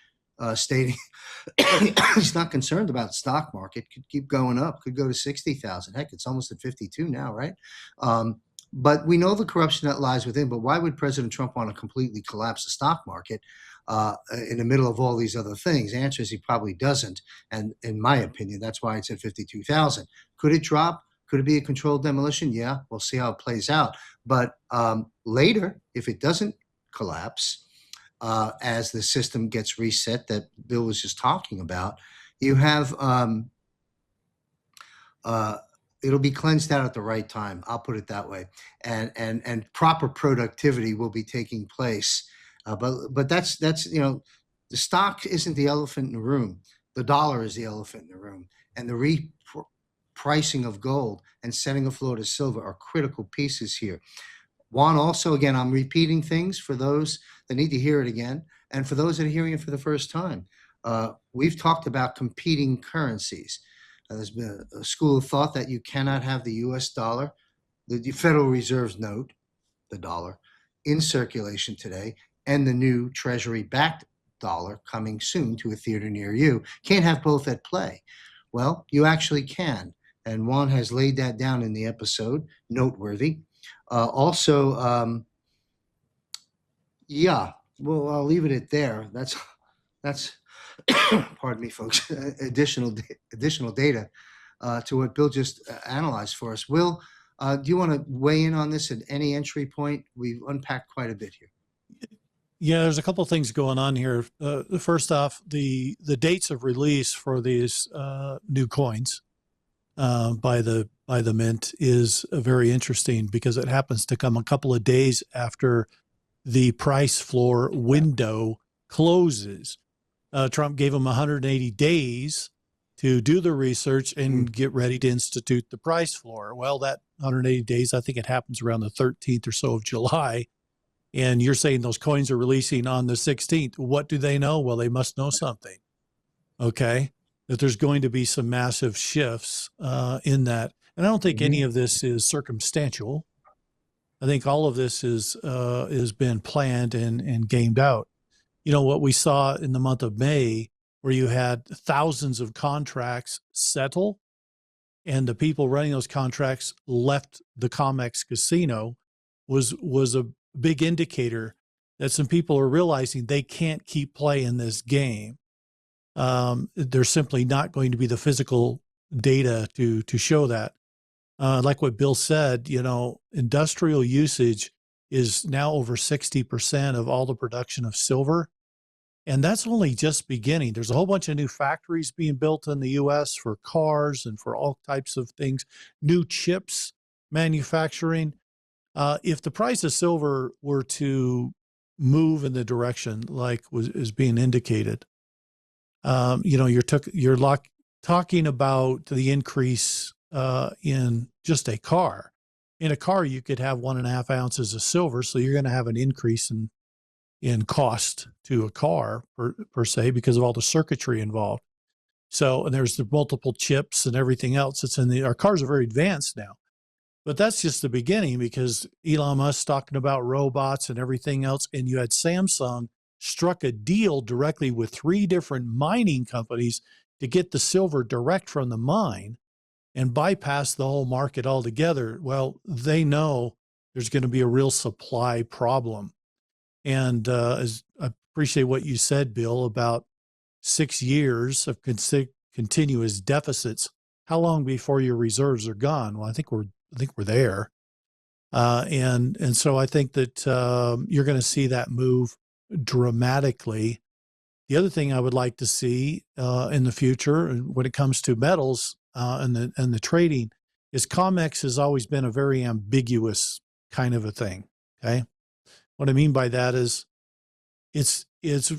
stating he's not concerned about the stock market. Could keep going up, could go to 60,000. Heck, it's almost at 52 now, right? But we know the corruption that lies within. But why would President Trump want to completely collapse the stock market in the middle of all these other things? The answer is he probably doesn't. And in my opinion, that's why it's at 52,000. Could it drop? Could it be a controlled demolition? Yeah, we'll see how it plays out. But later, if it doesn't collapse, as the system gets reset that Bill was just talking about, you have it'll be cleansed out at the right time. I'll put it that way, and proper productivity will be taking place. But that's the stock isn't the elephant in the room. The dollar is the elephant in the room, and the pricing of gold and setting a floor to silver are critical pieces here. Juan, also, again, I'm repeating things for those that need to hear it again, and for those that are hearing it for the first time. We've talked about competing currencies. There's been a school of thought that you cannot have the US dollar, the Federal Reserve's note, the dollar, in circulation today, and the new Treasury-backed dollar coming soon to a theater near you. Can't have both at play. Well, you actually can. And Juan has laid that down in the episode, noteworthy. Also, yeah, well, I'll leave it at there. That's pardon me, folks, additional data to what Bill just analyzed for us. Will, do you want to weigh in on this at any entry point? We've unpacked quite a bit here. Yeah, there's a couple of things going on here. First off, the dates of release for these new coins by the mint is very interesting because it happens to come a couple of days after the price floor window closes. Trump gave them 180 days to do the research and get ready to institute the price floor. Well, that 180 days, I think it happens around the 13th or so of July. And you're saying those coins are releasing on the 16th. What do they know? Well, they must know something. Okay. That there's going to be some massive shifts in that. And I don't think any of this is circumstantial. I think all of this is been planned and gamed out. You know, what we saw in the month of May, where you had thousands of contracts settle, and the people running those contracts left the COMEX casino, was a big indicator that some people are realizing they can't keep playing this game. There's simply not going to be the physical data to show that. Like what Bill said, you know, industrial usage is now over 60% of all the production of silver. And that's only just beginning. There's a whole bunch of new factories being built in the US for cars and for all types of things, new chips manufacturing. If the price of silver were to move in the direction like is being indicated, you know, you're talking about the increase in just a car. In a car, you could have 1.5 ounces of silver, so you're going to have an increase in cost to a car per se because of all the circuitry involved. So, and there's the multiple chips and everything else that's in our cars are very advanced now. But that's just the beginning because Elon Musk's talking about robots and everything else. And you had Samsung struck a deal directly with 3 different mining companies to get the silver direct from the mine and bypass the whole market altogether. Well, they know there's going to be a real supply problem. And as I appreciate what you said, Bill, about 6 years of continuous deficits. How long before your reserves are gone? Well, I think we're there. And so I think that you're going to see that move dramatically. The other thing I would like to see in the future when it comes to metals and the trading is COMEX has always been a very ambiguous kind of a thing. Okay. What I mean by that is it's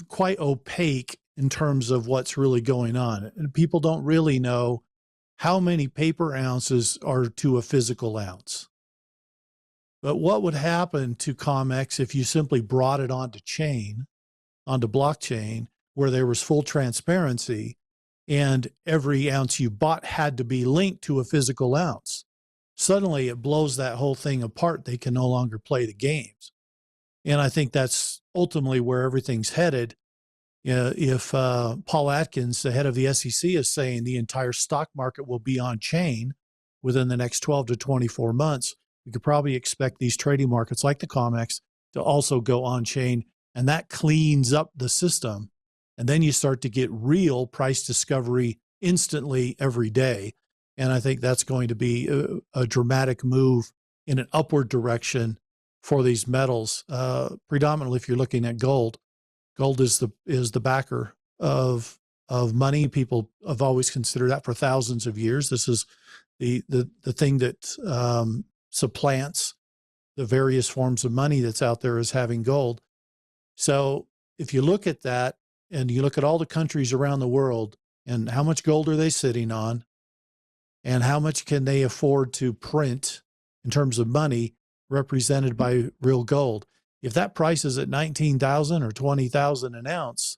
quite opaque in terms of what's really going on. And people don't really know how many paper ounces are to a physical ounce. But what would happen to COMEX if you simply brought it onto blockchain, where there was full transparency and every ounce you bought had to be linked to a physical ounce? Suddenly it blows that whole thing apart. They can no longer play the games. And I think that's ultimately where everything's headed. If Paul Atkins, the head of the SEC, is saying the entire stock market will be on chain within the next 12 to 24 months, we could probably expect these trading markets like the COMEX to also go on chain, and that cleans up the system. And then you start to get real price discovery instantly every day. And I think that's going to be a dramatic move in an upward direction for these metals. Predominantly, if you're looking at gold is the backer of money. People have always considered that for thousands of years. This is the thing that supplants the various forms of money that's out there is having gold. So if you look at that and you look at all the countries around the world and how much gold are they sitting on and how much can they afford to print in terms of money represented by real gold. If that price is at 19,000 or 20,000 an ounce,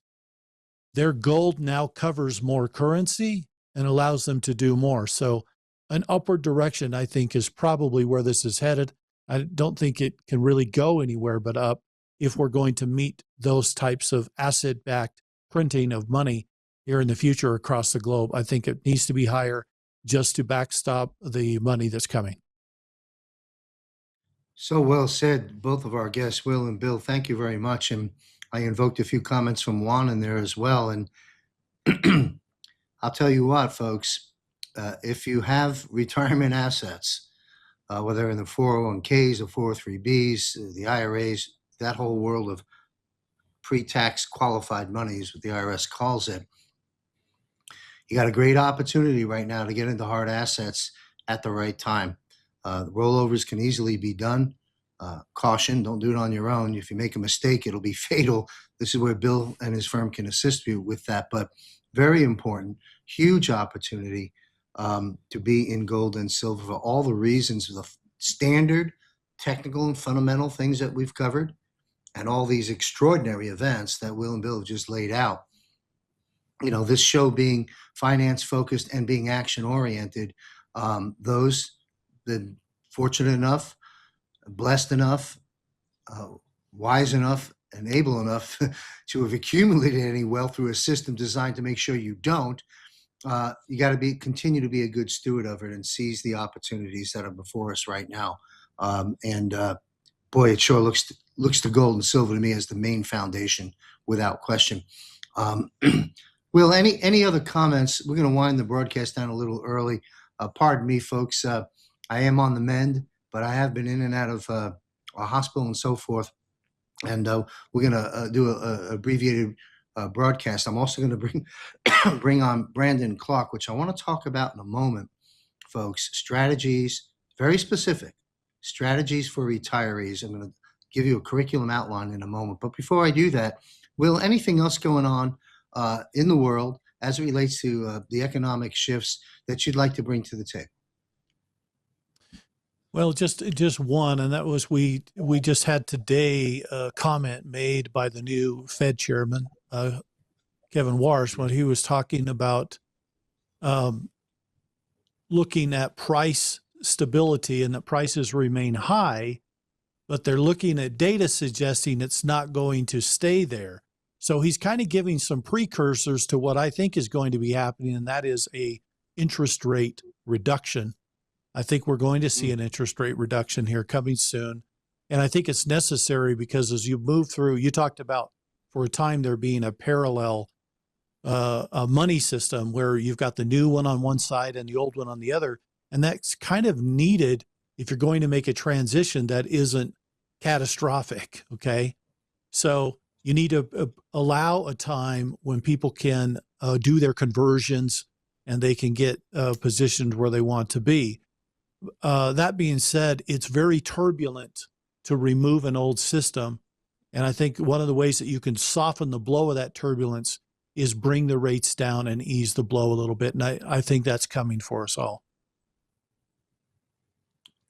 their gold now covers more currency and allows them to do more. So an upward direction, I think, is probably where this is headed. I don't think it can really go anywhere but up if we're going to meet those types of asset-backed printing of money here in the future across the globe. I think it needs to be higher just to backstop the money that's coming. So well said, both of our guests, Will and Bill. Thank you very much. And I invoked a few comments from Juan in there as well. And I'll tell you what, folks, if you have retirement assets, whether in the 401ks, the 403bs, the IRAs, that whole world of pre-tax qualified money is what the IRS calls it. You got a great opportunity right now to get into hard assets at the right time. Rollovers can easily be done. Caution, don't do it on your own. If you make a mistake, it'll be fatal. This is where Bill and his firm can assist you with that. But very important, huge opportunity to be in gold and silver for all the reasons of the standard, technical, and fundamental things that we've covered, and all these extraordinary events that Will and Bill have just laid out. You know, this show being finance focused and being action oriented, those that fortunate enough, blessed enough, wise enough, and able enough to have accumulated any wealth through a system designed to make sure you don't, you got to continue to be a good steward of it and seize the opportunities that are before us right now. Boy, it sure looks to gold and silver to me as the main foundation, without question. Will, any other comments? We're going to wind the broadcast down a little early. Pardon me, folks. I am on the mend, but I have been in and out of a hospital and so forth. And we're going to do a abbreviated broadcast. I'm also going to bring on Brandon Clark, which I want to talk about in a moment, folks. Strategies, very specific strategies for retirees. I'm going to give you a curriculum outline in a moment. But before I do that, Will, anything else going on in the world as it relates to the economic shifts that you'd like to bring to the table? Well, just one, and that was we just had today a comment made by the new Fed chairman, Kevin Warsh, when he was talking about looking at price stability and that prices remain high, but they're looking at data suggesting it's not going to stay there. So he's kind of giving some precursors to what I think is going to be happening, and that is a interest rate reduction. I think we're going to see an interest rate reduction here coming soon. And I think it's necessary because as you move through, you talked about for a time there being a parallel a money system where you've got the new one on one side and the old one on the other. And that's kind of needed if you're going to make a transition that isn't catastrophic. Okay. So you need to allow a time when people can do their conversions and they can get positioned where they want to be. That being said, it's very turbulent to remove an old system. And I think one of the ways that you can soften the blow of that turbulence is bring the rates down and ease the blow a little bit. And I think that's coming for us all.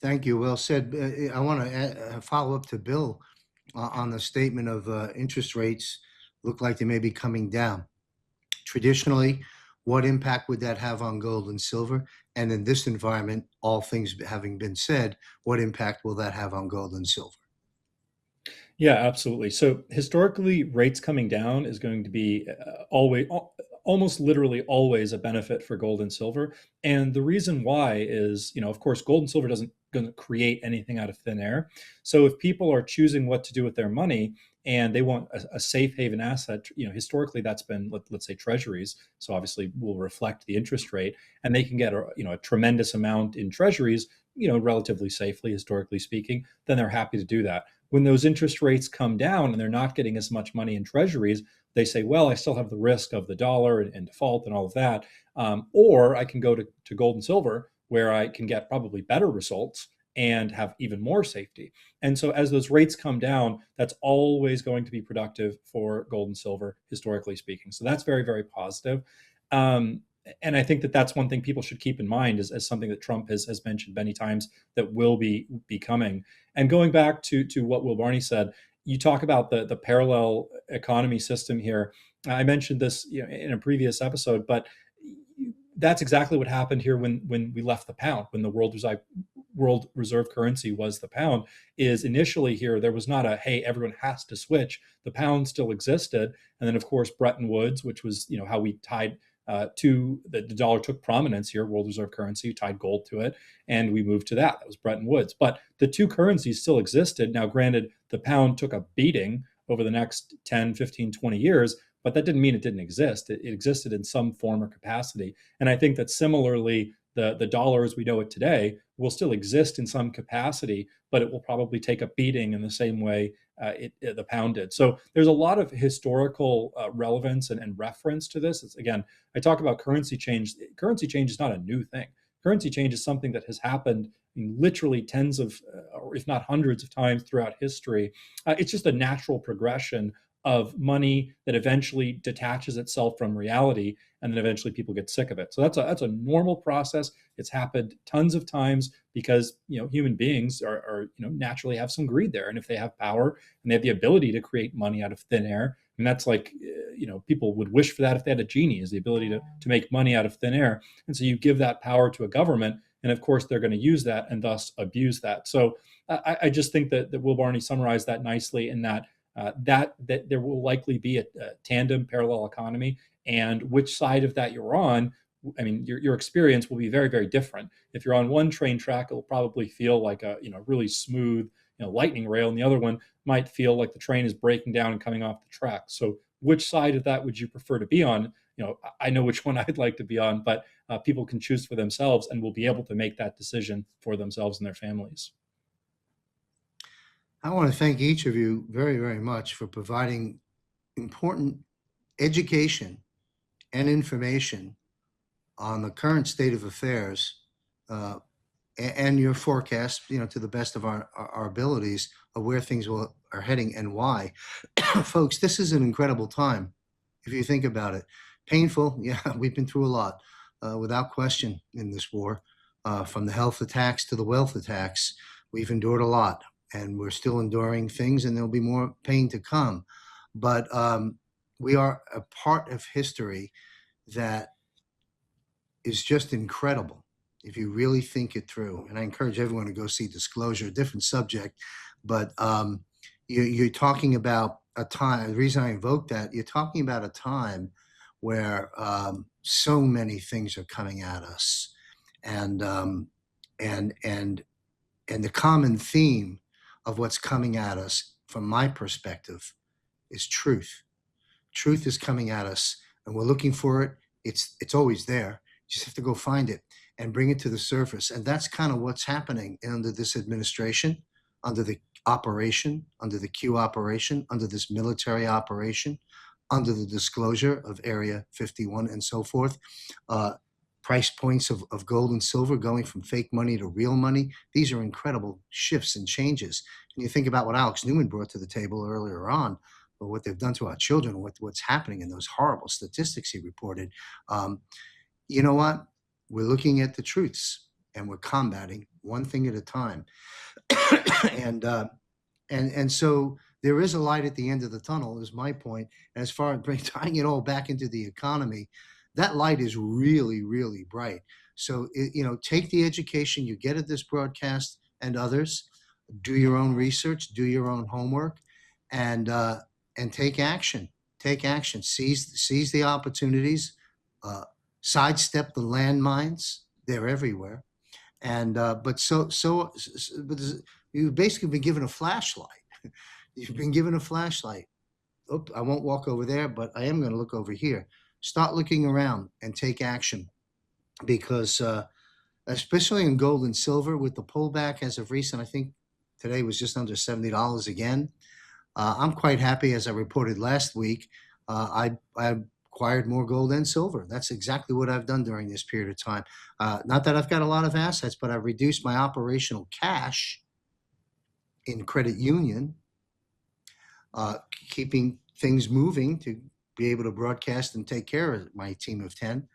Thank you. Well said. I want to follow up to Bill on the statement of interest rates look like they may be coming down. Traditionally, what impact would that have on gold and silver? And in this environment, all things having been said, what impact will that have on gold and silver? Yeah, absolutely. So historically, rates coming down is going to be almost literally always a benefit for gold and silver. And the reason why is, of course, gold and silver doesn't going to create anything out of thin air. So if people are choosing what to do with their money and they want a safe haven asset, historically that's been, let's say, treasuries. So obviously will reflect the interest rate, and they can get a tremendous amount in treasuries, relatively safely, historically speaking, then they're happy to do that. When those interest rates come down and they're not getting as much money in treasuries, they say, well, I still have the risk of the dollar and default and all of that. Or I can go to gold and silver where I can get probably better results and have even more safety. And so as those rates come down, that's always going to be productive for gold and silver, historically speaking. So that's very, very positive. And I think that that's one thing people should keep in mind as something that Trump has mentioned many times that will be coming. And going back to what Will Barney said, you talk about the parallel economy system here. I mentioned this in a previous episode, but that's exactly what happened here when we left the pound, when the world reserve currency was the pound. Is initially here there was not a, hey, everyone has to switch. The pound still existed, and then of course Bretton Woods, which was how we tied to the dollar took prominence here, world reserve currency, tied gold to it, and we moved to that. That was Bretton Woods. But the two currencies still existed. Now, granted, the pound took a beating over the next 10, 15, 20 years, but that didn't mean it didn't exist. It existed in some form or capacity. And I think that similarly, the dollar as we know it today will still exist in some capacity, but it will probably take a beating in the same way the pound did. So there's a lot of historical relevance and reference to this. It's, again, I talk about currency change. Currency change is not a new thing. Currency change is something that has happened literally tens of, or if not hundreds of times throughout history. It's just a natural progression of money that eventually detaches itself from reality, and then eventually people get sick of it. So that's a normal process. It's happened tons of times because human beings are naturally have some greed there, and if they have power and they have the ability to create money out of thin air, and that's like people would wish for that if they had a genie, is the ability to make money out of thin air. And so you give that power to a government, and of course they're going to use that and thus abuse that. So I just think that Will Barney summarized that nicely in that. That there will likely be a tandem parallel economy, and which side of that you're on, I mean, your experience will be very, very different. If you're on one train track, it'll probably feel like a really smooth lightning rail, and the other one might feel like the train is breaking down and coming off the track. So which side of that would you prefer to be on? I know which one I'd like to be on, but people can choose for themselves and will be able to make that decision for themselves and their families. I want to thank each of you very, very much for providing important education and information on the current state of affairs and your forecast, to the best of our abilities of where things are heading and why. Folks, this is an incredible time if you think about it. Painful, yeah, we've been through a lot, without question, in this war. From the health attacks to the wealth attacks, we've endured a lot. And we're still enduring things, and there'll be more pain to come. But we are a part of history that is just incredible if you really think it through. And I encourage everyone to go see Disclosure, a different subject. But you're talking about a time, the reason I invoked that, you're talking about a time where so many things are coming at us. And the common theme of what's coming at us, from my perspective, is truth. Truth is coming at us, and we're looking for it. It's always there. You just have to go find it and bring it to the surface. And that's kind of what's happening under this administration, under the operation, under the Q operation, under this military operation, under the disclosure of Area 51 and so forth. Price points of gold and silver going from fake money to real money. These are incredible shifts and changes. And you think about what Alex Newman brought to the table earlier on, but what they've done to our children, what's happening in those horrible statistics he reported. You know what? We're looking at the truths, and we're combating one thing at a time. and so there is a light at the end of the tunnel, is my point. And as far as tying it all back into the economy, that light is really, really bright. So, take the education you get at this broadcast and others, do your own research, do your own homework, and take action. Take action. Seize the opportunities. Sidestep the landmines. They're everywhere. And but you've basically been given a flashlight. You've been given a flashlight. Oh, I won't walk over there, but I am going to look over here. Start looking around and take action, because especially in gold and silver, with the pullback as of recent, I think today was just under $70 again. I'm quite happy, as I reported last week. I acquired more gold and silver. That's exactly what I've done during this period of time. Not that I've got a lot of assets, but I've reduced my operational cash in credit union, keeping things moving to be able to broadcast and take care of my team of 10,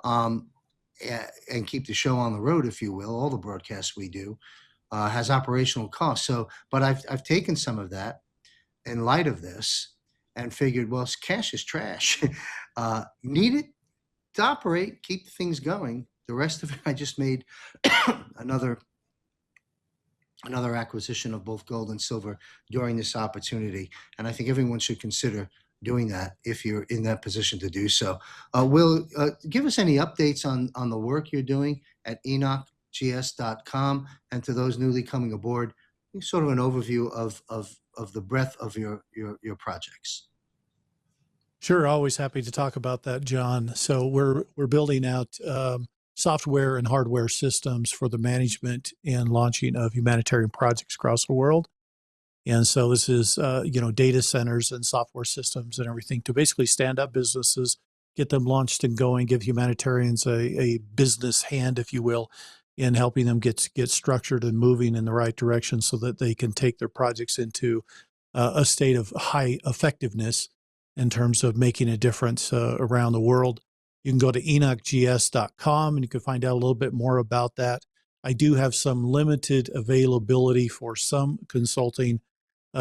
and keep the show on the road, if you will. All the broadcasts we do has operational costs. So, but I've taken some of that in light of this and figured, well, cash is trash. Need it? to operate, keep things going. The rest of it, I just made another acquisition of both gold and silver during this opportunity. And I think everyone should consider doing that if you're in that position to do so. Will, give us any updates on the work you're doing at enochgs.com, and to those newly coming aboard, sort of an overview of the breadth of your projects. Sure, always happy to talk about that, John. So we're building out software and hardware systems for the management and launching of humanitarian projects across the world. And so this is, data centers and software systems and everything to basically stand up businesses, get them launched and going, give humanitarians a business hand, if you will, in helping them get structured and moving in the right direction so that they can take their projects into a state of high effectiveness in terms of making a difference around the world. You can go to enochgs.com and you can find out a little bit more about that. I do have some limited availability for some consulting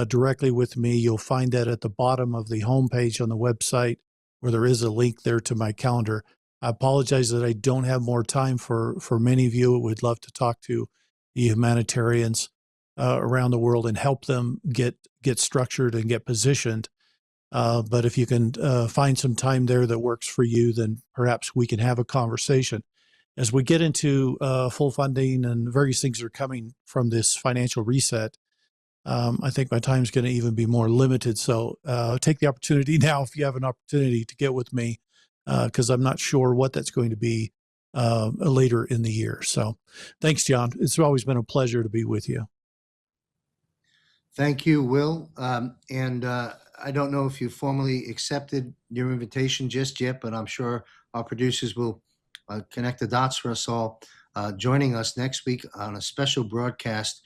directly with me. You'll find that at the bottom of the homepage on the website, where there is a link there to my calendar. I apologize that I don't have more time for many of you. Would love to talk to the humanitarians around the world and help them get structured and get positioned. But if you can find some time there that works for you, then perhaps we can have a conversation. As we get into full funding and various things are coming from this financial reset, I think my time's going to even be more limited. So take the opportunity now, if you have an opportunity, to get with me, because I'm not sure what that's going to be later in the year. So thanks, John. It's always been a pleasure to be with you. Thank you, Will. And I don't know if you formally accepted your invitation just yet, but I'm sure our producers will connect the dots for us all, joining us next week on a special broadcast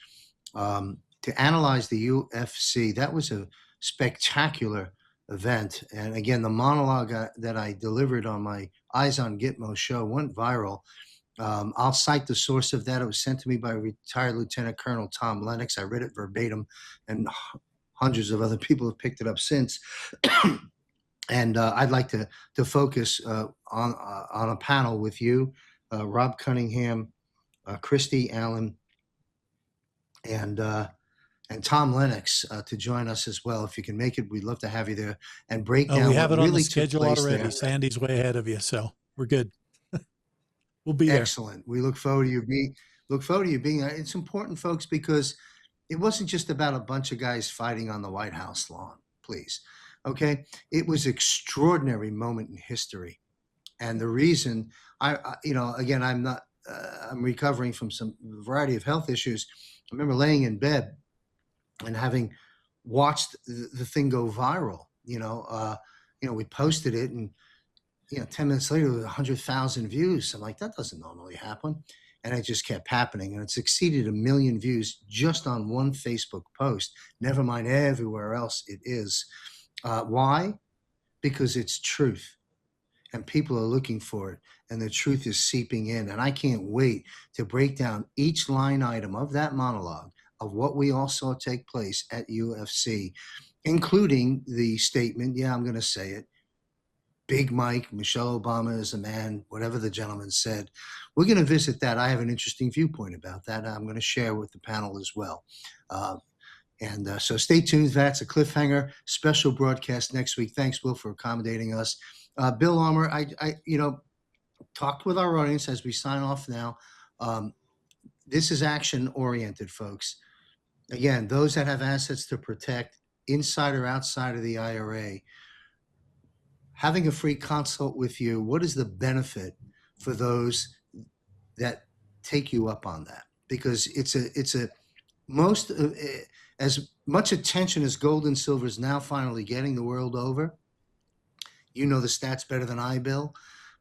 to analyze the UFC. That was a spectacular event. And again, the monologue that I delivered on my Eyes on Gitmo show went viral. I'll cite the source of that. It was sent to me by retired Lieutenant Colonel Tom Lennox. I read it verbatim, and hundreds of other people have picked it up since. And I'd like to focus on a panel with you, Rob Cunningham, Christy Allen, and Tom Lennox to join us as well. If you can make it, we'd love to have you there and break down. We have what it on really the schedule already. There. Sandy's way ahead of you, so we're good. We'll be there. Excellent. We look forward to you being there. It's important, folks, because it wasn't just about a bunch of guys fighting on the White House lawn, please. Okay. It was an extraordinary moment in history. And the reason again, I'm recovering from some variety of health issues. I remember laying in bed and having watched the thing go viral. We posted it, and 10 minutes later, 100,000 views. I'm like, that doesn't normally happen. And it just kept happening. And it's exceeded 1 million views just on one Facebook post, never mind everywhere else it is. Why? Because it's truth. And people are looking for it. And the truth is seeping in. And I can't wait to break down each line item of that monologue of what we all saw take place at UFC, including the statement, I'm going to say it, Big Mike, Michelle Obama is a man, whatever the gentleman said. We're going to visit that. I have an interesting viewpoint about that I'm going to share with the panel as well. So stay tuned. That's a cliffhanger special broadcast next week. Thanks, Will, for accommodating us. Bill Armour, I talked with our audience as we sign off now. This is action-oriented, folks. Again, those that have assets to protect, inside or outside of the IRA, having a free consult with you, what is the benefit for those that take you up on that? Because as much attention as gold and silver is now finally getting the world over. You know the stats better than I, Bill,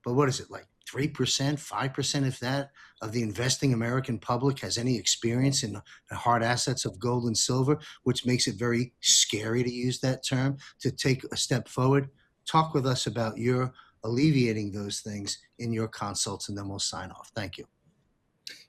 but what is it, like 3%, 5%, if that, of the investing American public has any experience in the hard assets of gold and silver, which makes it very scary to use that term, to take a step forward. Talk with us about your alleviating those things in your consults, and then we'll sign off. Thank you.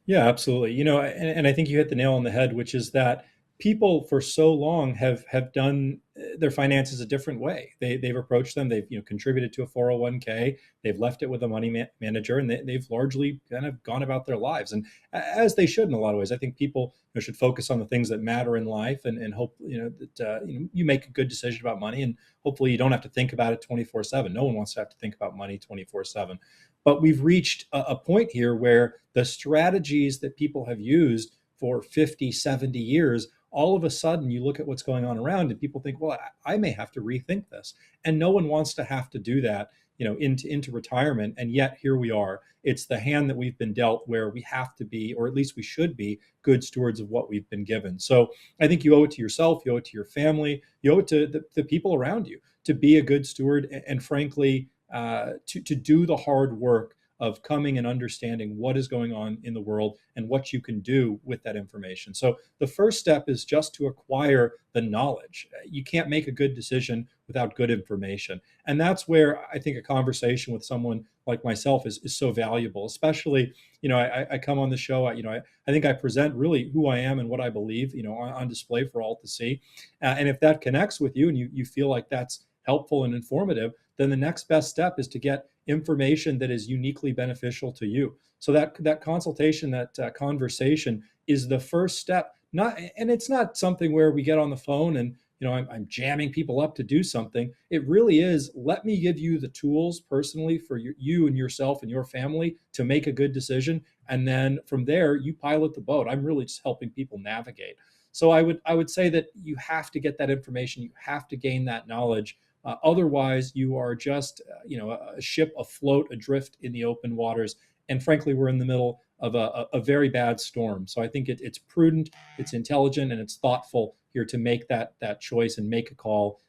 Yeah, absolutely. And I think you hit the nail on the head, which is that people for so long have done their finances a different way. They've approached them. They've contributed to a 401k. They've left it with a money manager, and they've largely kind of gone about their lives, and as they should in a lot of ways. I think people should focus on the things that matter in life, and hope that you make a good decision about money, and hopefully you don't have to think about it 24/7. No one wants to have to think about money 24/7. But we've reached a point here where the strategies that people have used for 50, 70 years, all of a sudden you look at what's going on around and people think, well, I may have to rethink this. And no one wants to have to do that, into retirement. And yet here we are. It's the hand that we've been dealt, where we have to be, or at least we should be, good stewards of what we've been given. So I think you owe it to yourself, you owe it to your family, you owe it to the people around you to be a good steward, and frankly, to do the hard work of coming and understanding what is going on in the world and what you can do with that information. So the first step is just to acquire the knowledge. You can't make a good decision without good information. And that's where I think a conversation with someone like myself is so valuable, especially, I come on the show, I think I present really who I am and what I believe, on display for all to see. And if that connects with you and you feel like that's helpful and informative, then the next best step is to get information that is uniquely beneficial to you. So that consultation, that conversation is the first step. And it's not something where we get on the phone and I'm jamming people up to do something. It really is, let me give you the tools personally for you and yourself and your family to make a good decision. And then from there, you pilot the boat. I'm really just helping people navigate. So I would say that you have to get that information. You have to gain that knowledge. Otherwise, you are just, a ship afloat, adrift in the open waters. And frankly, we're in the middle of a very bad storm. So I think it's prudent, it's intelligent, and it's thoughtful here to make that choice and make a call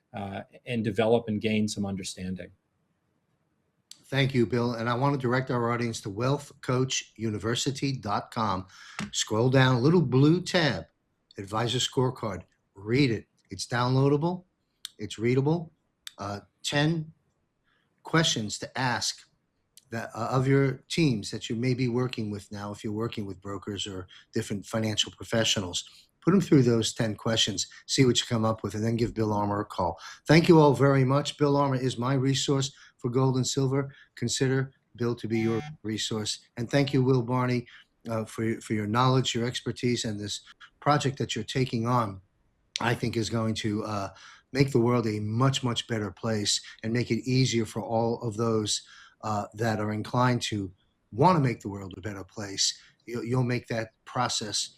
and develop and gain some understanding. Thank you, Bill. And I want to direct our audience to wealthcoachuniversity.com. Scroll down, a little blue tab, Advisor Scorecard. Read it. It's downloadable. It's readable. 10 questions to ask of your teams that you may be working with now, if you're working with brokers or different financial professionals. Put them through those 10 questions, see what you come up with, and then give Bill Armour a call. Thank you all very much. Bill Armour is my resource for gold and silver. Consider Bill to be your resource. And thank you, Will Barney, for your knowledge, your expertise, and this project that you're taking on. I think is going to make the world a much, much better place and make it easier for all of those that are inclined to want to make the world a better place. You'll make that process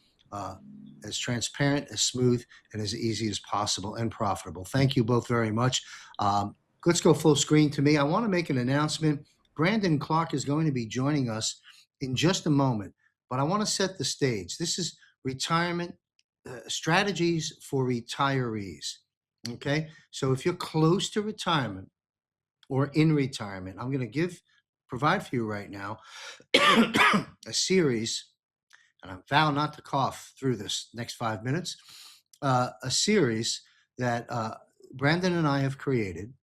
as transparent, as smooth, and as easy as possible, and profitable. Thank you both very much. Let's go full screen to me. I want to make an announcement. Brandon Clark is going to be joining us in just a moment, but I want to set the stage. This is retirement strategies for retirees. Okay, so if you're close to retirement or in retirement, I'm going to provide for you right now a series, and I vow not to cough through this next 5 minutes, a series that Brandon and I have created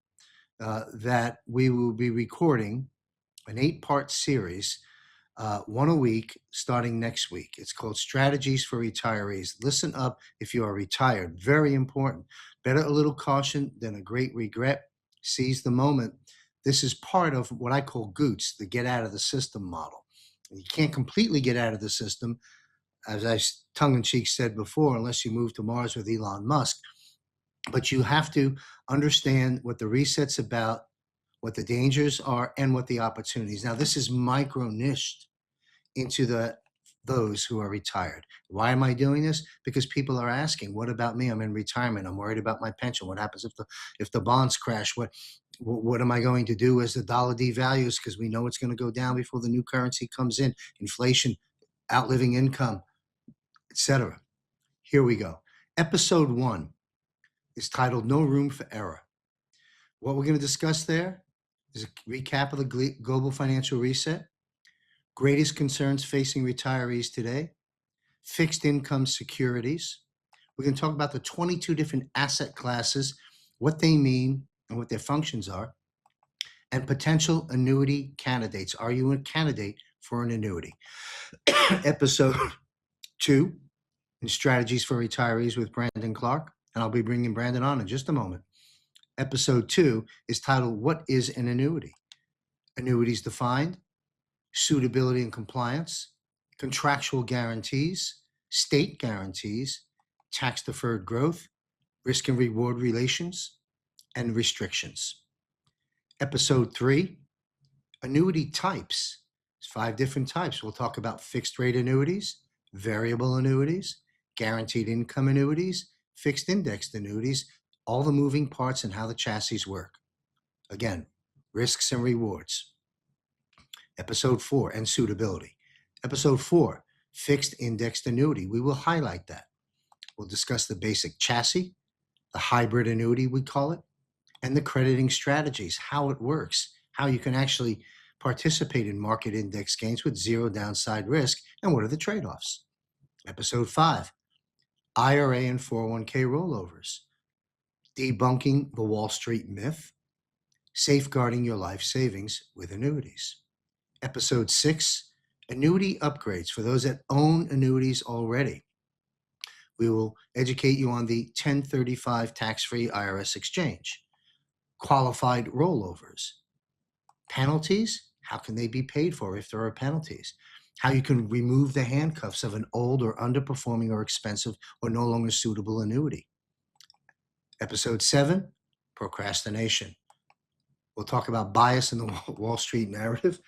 that we will be recording, an 8-part series, one a week starting next week. It's called Strategies for Retirees. Listen up if you are retired. Very important. Better a little caution than a great regret. Seize the moment. This is part of what I call GOOTS, the get out of the system model. You can't completely get out of the system, as I tongue-in-cheek said before, unless you move to Mars with Elon Musk. But you have to understand what the reset's about, what the dangers are, and what the opportunities. Now, this is micro-niched into those who are retired. Why am I doing this? Because people are asking, what about me? I'm in retirement. I'm worried about my pension. What happens if the bonds crash? What am I going to do as the dollar devalues? Because we know it's going to go down before the new currency comes in. Inflation, outliving income, etc. Here we go. Episode 1 is titled No Room for Error. What we're going to discuss there is a recap of the global financial reset, greatest concerns facing retirees today, fixed income securities. We're going to talk about the 22 different asset classes, what they mean and what their functions are, and potential annuity candidates. Are you a candidate for an annuity? Episode 2 and Strategies for Retirees with Brandon Clark, and I'll be bringing Brandon on in just a moment. Episode 2 is titled, What is an Annuity? Annuities defined, suitability and compliance, contractual guarantees, state guarantees, tax-deferred growth, risk and reward relations, and restrictions. Episode 3, annuity types. There's 5 different types. We'll talk about fixed rate annuities, variable annuities, guaranteed income annuities, fixed indexed annuities, all the moving parts and how the chassis work. Again, risks and rewards. Episode 4, and suitability. Episode 4, fixed indexed annuity. We will highlight that. We'll discuss the basic chassis, the hybrid annuity, we call it, and the crediting strategies, how it works, how you can actually participate in market index gains with zero downside risk, and what are the trade-offs. Episode 5, IRA and 401k rollovers, debunking the Wall Street myth, safeguarding your life savings with annuities. Episode 6, annuity upgrades for those that own annuities already. We will educate you on the 1035 tax-free IRS exchange, qualified rollovers, penalties, how can they be paid for if there are penalties, how you can remove the handcuffs of an old or underperforming or expensive or no longer suitable annuity. Episode 7, procrastination. We'll talk about bias in the Wall Street narrative.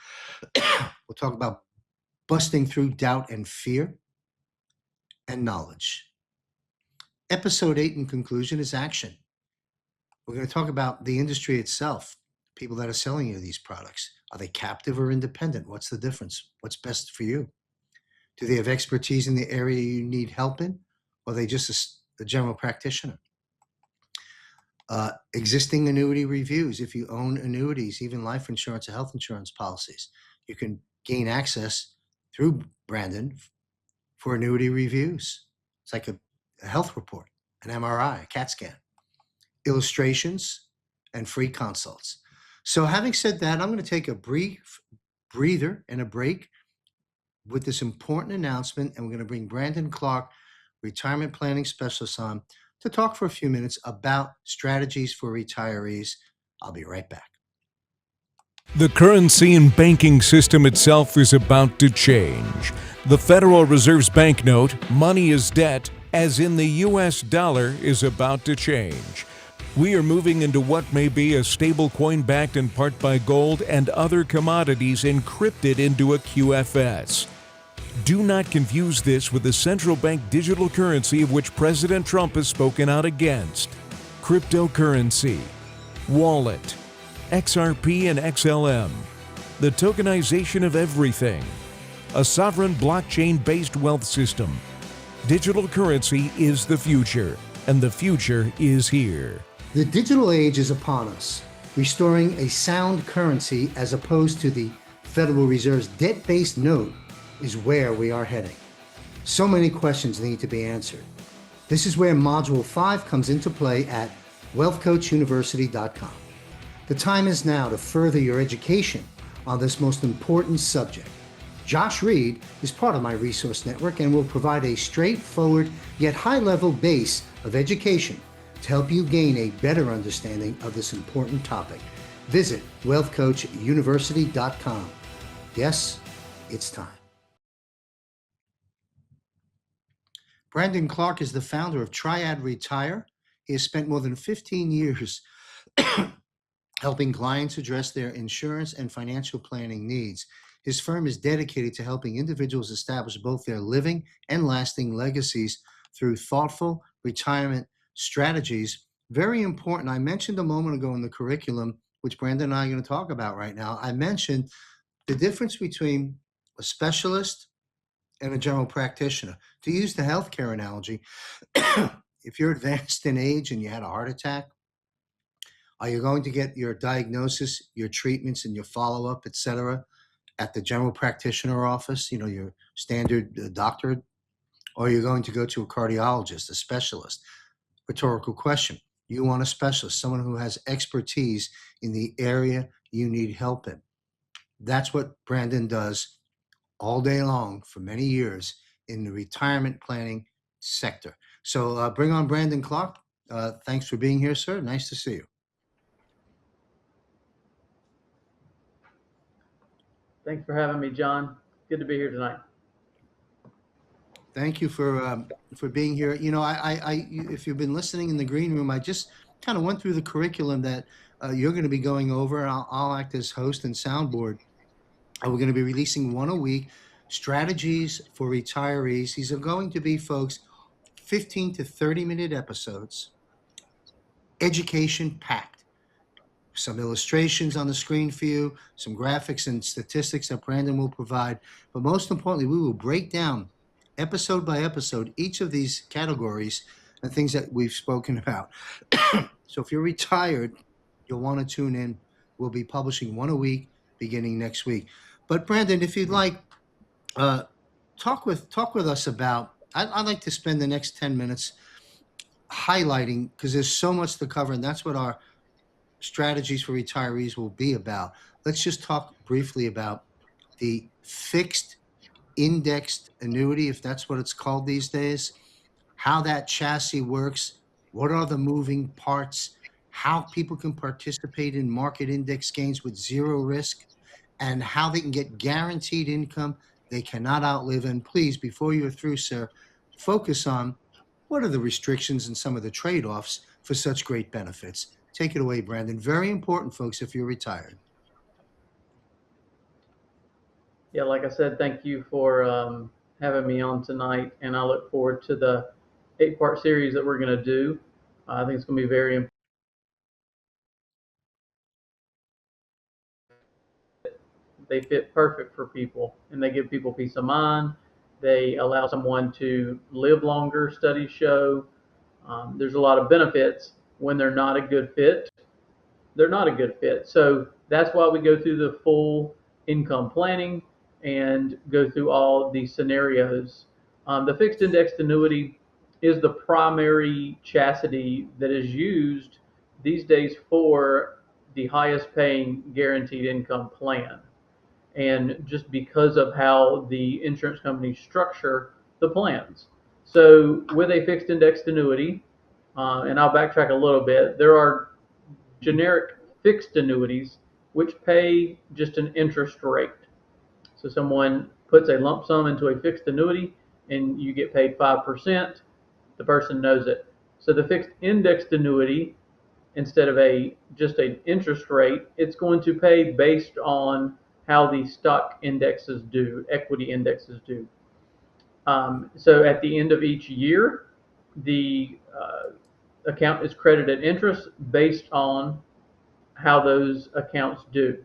We'll talk about busting through doubt and fear and knowledge. Episode 8 in conclusion is action. We're going to talk about the industry itself, people that are selling you these products. Are they captive or independent? What's the difference? What's best for you? Do they have expertise in the area you need help in? Or are they just a general practitioner? Existing annuity reviews. If you own annuities, even life insurance or health insurance policies, you can gain access through Brandon for annuity reviews. It's like a health report, an MRI, a CAT scan, illustrations, and free consults. So having said that, I'm going to take a brief breather and a break with this important announcement, and we're going to bring Brandon Clark, retirement planning specialist, on to talk for a few minutes about strategies for retirees. I'll be right back. The currency and banking system itself is about to change. The Federal Reserve's banknote, money is debt, as in the US dollar, is about to change. We are moving into what may be a stable coin backed in part by gold and other commodities encrypted into a QFS. Do not confuse this with the central bank digital currency of which President Trump has spoken out against. Cryptocurrency, wallet, XRP and XLM, the tokenization of everything, a sovereign blockchain-based wealth system. Digital currency is the future, and the future is here. The digital age is upon us. Restoring a sound currency as opposed to the Federal Reserve's debt-based note is where we are heading. So many questions need to be answered. This is where Module 5 comes into play at wealthcoachuniversity.com. The time is now to further your education on this most important subject. Josh Reed is part of my resource network and will provide a straightforward yet high-level base of education to help you gain a better understanding of this important topic. Visit wealthcoachuniversity.com. Yes, it's time. Brandon Clark is the founder of Triad Retire. He has spent more than 15 years helping clients address their insurance and financial planning needs. His firm is dedicated to helping individuals establish both their living and lasting legacies through thoughtful retirement strategies. Very important. I mentioned a moment ago in the curriculum, which Brandon and I are going to talk about right now, I mentioned the difference between a specialist and a general practitioner. To use the healthcare analogy, if you're advanced in age and you had a heart attack, are you going to get your diagnosis, your treatments, and your follow-up, et cetera, at the general practitioner office, your standard doctor, or are you going to go to a cardiologist, a specialist? Rhetorical question. You want a specialist, someone who has expertise in the area you need help in. That's what Brandon does all day long for many years in the retirement planning sector. So bring on Brandon Clark. Thanks for being here, sir. Nice to see you. Thanks for having me, John. Good to be here tonight. Thank you for being here. You know, if you've been listening in the green room, I just kind of went through the curriculum that you're going to be going over. I'll act as host and soundboard. We're going to be releasing one a week, strategies for retirees. These are going to be, folks, 15 to 30-minute episodes, education packed. Some illustrations on the screen for you, some graphics and statistics that Brandon will provide. But most importantly, we will break down episode by episode each of these categories and things that we've spoken about. So if you're retired, you'll want to tune in. We'll be publishing one a week beginning next week. But Brandon, if you'd like, talk with us about. I'd like to spend the next 10 minutes highlighting, because there's so much to cover, and that's what our strategies for retirees will be about. Let's just talk briefly about the fixed indexed annuity, if that's what it's called these days, how that chassis works, what are the moving parts, how people can participate in market index gains with zero risk, and how they can get guaranteed income they cannot outlive. And please, before you're through, sir, focus on what are the restrictions and some of the trade-offs for such great benefits. Take it away, Brandon. Very important, folks, if you're retired. Yeah, like I said, thank you for having me on tonight, and I look forward to the 8-part series that we're going to do. I think it's going to be very important. They fit perfect for people, and they give people peace of mind. They allow someone to live longer, studies show. There's a lot of benefits. When they're not a good fit, they're not a good fit. So that's why we go through the full income planning and go through all these scenarios. The fixed indexed annuity is the primary chassis that is used these days for the highest paying guaranteed income plan. And just because of how the insurance companies structure the plans. So with a fixed indexed annuity, and I'll backtrack a little bit, there are generic fixed annuities which pay just an interest rate. So someone puts a lump sum into a fixed annuity and you get paid 5%, the person knows it. So the fixed indexed annuity, instead of just an interest rate, it's going to pay based on how the stock indexes do, equity indexes do. So at the end of each year, the account is credited interest based on how those accounts do.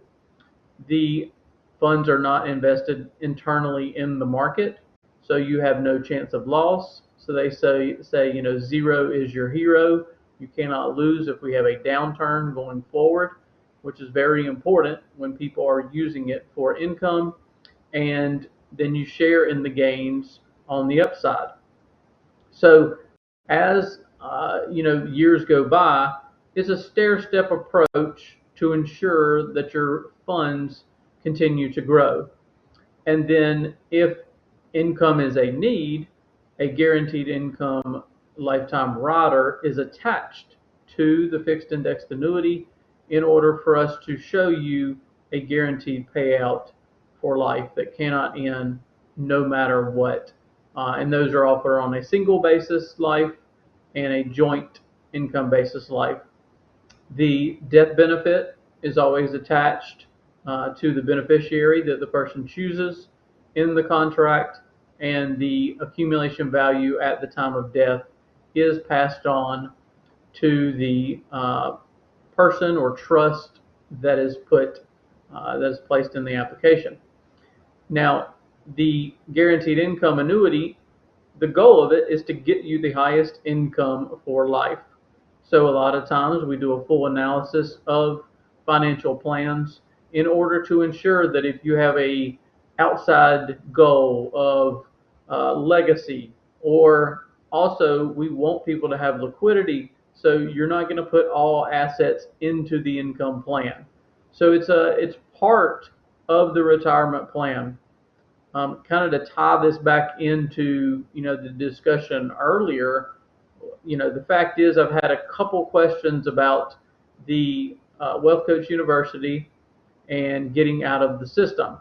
The funds are not invested internally in the market, so you have no chance of loss. So they say, zero is your hero. You cannot lose if we have a downturn going forward, which is very important when people are using it for income. And then you share in the gains on the upside. So as years go by, it's a stair-step approach to ensure that your funds continue to grow. And then if income is a need, a guaranteed income lifetime rider is attached to the fixed indexed annuity in order for us to show you a guaranteed payout for life that cannot end no matter what. And those are offered on a single basis life and a joint income basis life. The death benefit is always attached to the beneficiary that the person chooses in the contract, and the accumulation value at the time of death is passed on to the person or trust that is placed in the application. Now, the guaranteed income annuity, the goal of it is to get you the highest income for life. So a lot of times we do a full analysis of financial plans in order to ensure that if you have a outside goal of legacy, or also we want people to have liquidity, so you're not going to put all assets into the income plan. So it's part of the retirement plan. kind of to tie this back into the discussion earlier, the fact is I've had a couple questions about the Wealth Coach University and getting out of the system.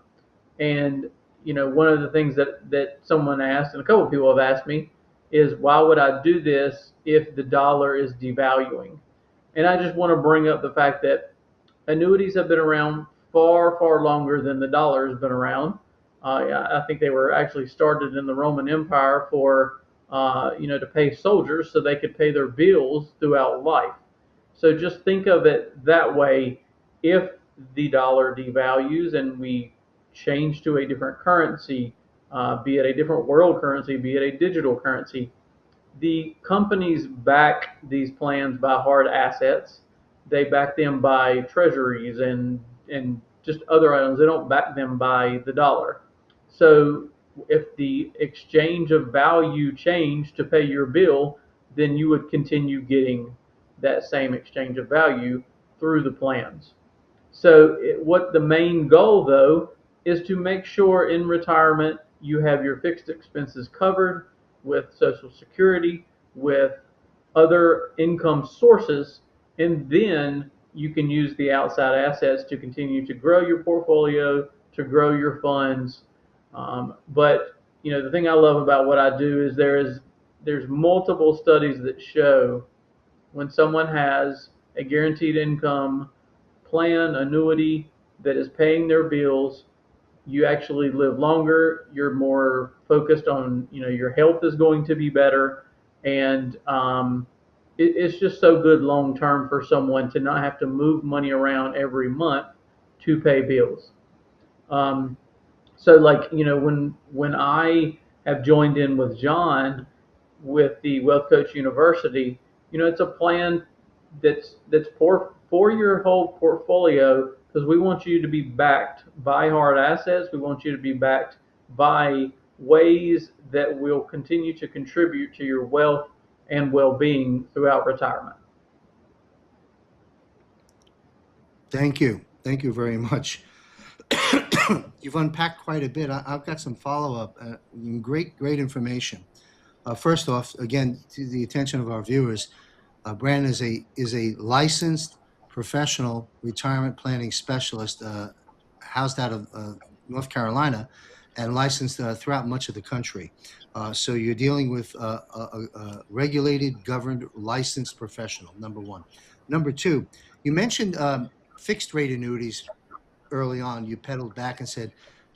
And one of the things that someone asked, and a couple of people have asked me, is why would I do this if the dollar is devaluing? And I just want to bring up the fact that annuities have been around far, far longer than the dollar has been around. I think they were actually started in the Roman Empire for, to pay soldiers so they could pay their bills throughout life. So just think of it that way. If the dollar devalues and we change to a different currency, be it a different world currency, be it a digital currency, the companies back these plans by hard assets. They back them by treasuries and just other items. They don't back them by the dollar. So if the exchange of value changed to pay your bill, then you would continue getting that same exchange of value through the plans. So what the main goal though is to make sure in retirement you have your fixed expenses covered with Social Security, with other income sources, and then you can use the outside assets to continue to grow your portfolio, to grow your funds. But the thing I love about what I do is there's multiple studies that show when someone has a guaranteed income plan, annuity that is paying their bills, you actually live longer. You're more focused on, your health is going to be better, and it's just so good long term for someone to not have to move money around every month to pay bills. Um, so, like when I have joined in with John with the Wealth Coach University, it's a plan that's for your whole portfolio, because we want you to be backed by hard assets. We want you to be backed by ways that will continue to contribute to your wealth and well-being throughout retirement. Thank you. Thank you very much. You've unpacked quite a bit. I've got some follow-up. Great information. First off, again, to the attention of our viewers, Brandon is a licensed professional retirement planning specialist, housed out of North Carolina, and licensed throughout much of the country. So you're dealing with a regulated, governed, licensed professional. Number one. Number two, you mentioned fixed rate annuities early on. You pedaled back and said,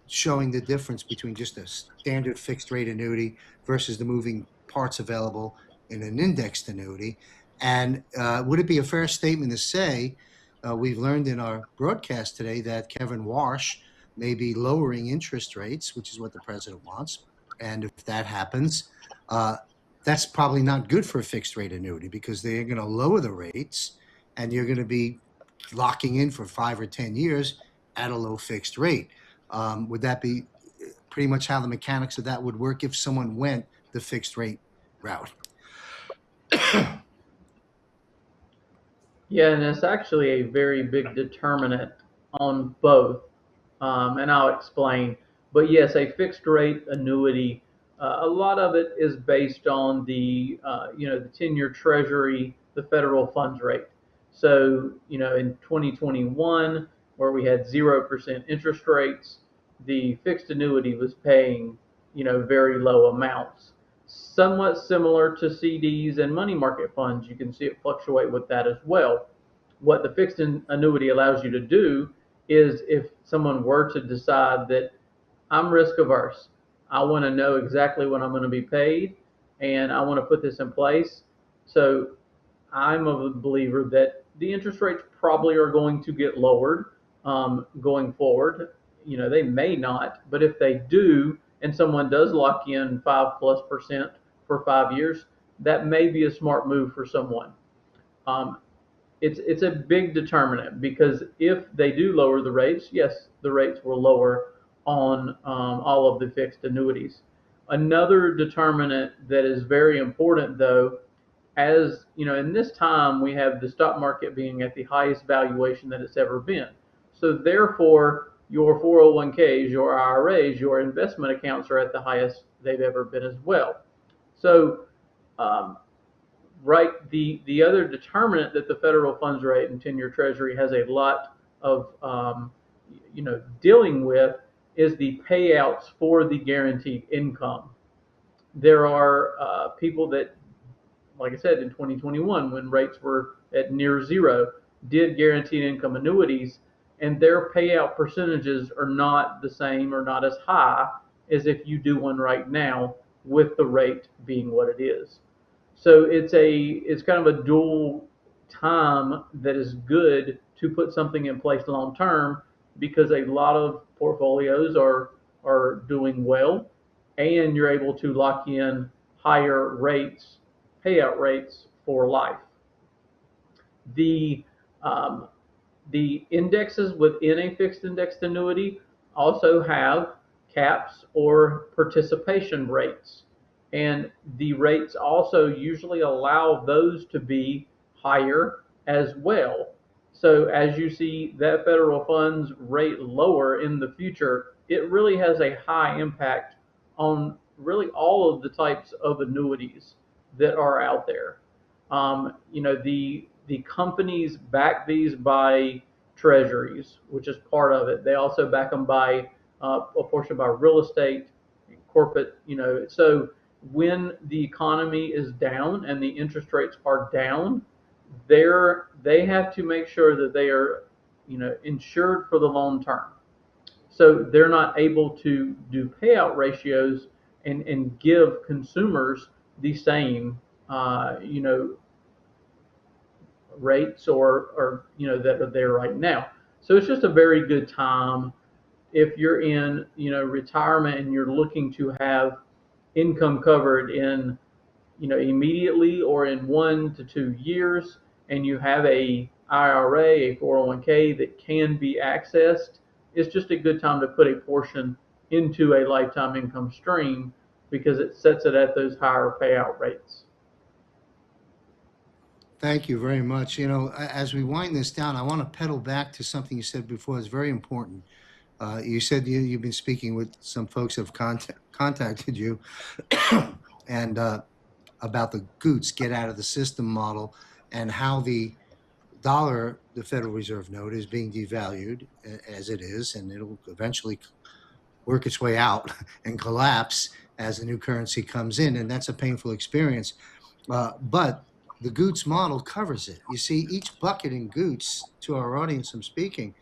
showing the difference between just a standard fixed rate annuity versus the moving parts available in an indexed annuity. And would it be a fair statement to say, we've learned in our broadcast today that Kevin Warsh may be lowering interest rates, which is what the president wants. And if that happens, that's probably not good for a fixed rate annuity, because they're going to lower the rates and you're going to be locking in for 5 or 10 years at a low fixed rate. Would that be pretty much how the mechanics of that would work if someone went the fixed rate route? Yeah, and it's actually a very big determinant on both, and I'll explain. But yes, a fixed rate annuity, a lot of it is based on the 10-year Treasury, the federal funds rate. So in 2021, where we had 0% interest rates, the fixed annuity was paying very low amounts. Somewhat similar to CDs and money market funds, you can see it fluctuate with that as well. What the fixed annuity allows you to do is, if someone were to decide that I'm risk averse, I want to know exactly when I'm going to be paid, and I want to put this in place. So I'm a believer that the interest rates probably are going to get lowered going forward. They may not, but if they do, and someone does lock in 5+% for 5 years, that may be a smart move for someone. Um, it's a big determinant, because if they do lower the rates, yes, the rates will lower on all of the fixed annuities. Another determinant that is very important, though, as in this time we have the stock market being at the highest valuation that it's ever been. So therefore, your 401ks, your IRAs, your investment accounts are at the highest they've ever been as well. So, um, right, the other determinant that the federal funds rate and 10-year Treasury has a lot of dealing with is the payouts for the guaranteed income. There are people that, like I said, in 2021, when rates were at near zero, did guaranteed income annuities, and their payout percentages are not the same or not as high as if you do one right now with the rate being what it is. So it's kind of a dual time that is good to put something in place long term, because a lot of portfolios are doing well, and you're able to lock in higher rates, payout rates for life. The um, the indexes within a fixed indexed annuity also have caps or participation rates. And the rates also usually allow those to be higher as well. So as you see that federal funds rate lower in the future, it really has a high impact on really all of the types of annuities that are out there. The companies back these by treasuries, which is part of it. They also back them by a portion by real estate, corporate. So when the economy is down and the interest rates are down, they have to make sure that they are, insured for the long term. So they're not able to do payout ratios and give consumers the same, rates or that are there right now. So it's just a very good time if you're in retirement and you're looking to have income covered in immediately or in 1 to 2 years, and you have a IRA, a 401k that can be accessed. It's just a good time to put a portion into a lifetime income stream because it sets it at those higher payout rates. Thank you very much. As we wind this down, I want to pedal back to something you said before. It's very important. You said you've been speaking with some folks who have contacted you and about the GOOTS, get out of the system model, and how the dollar, the Federal Reserve note, is being devalued as it is, and it'll eventually work its way out and collapse as the new currency comes in. And that's a painful experience. But the GOOTS model covers it. You see, each bucket in GOOTS, to our audience I'm speaking,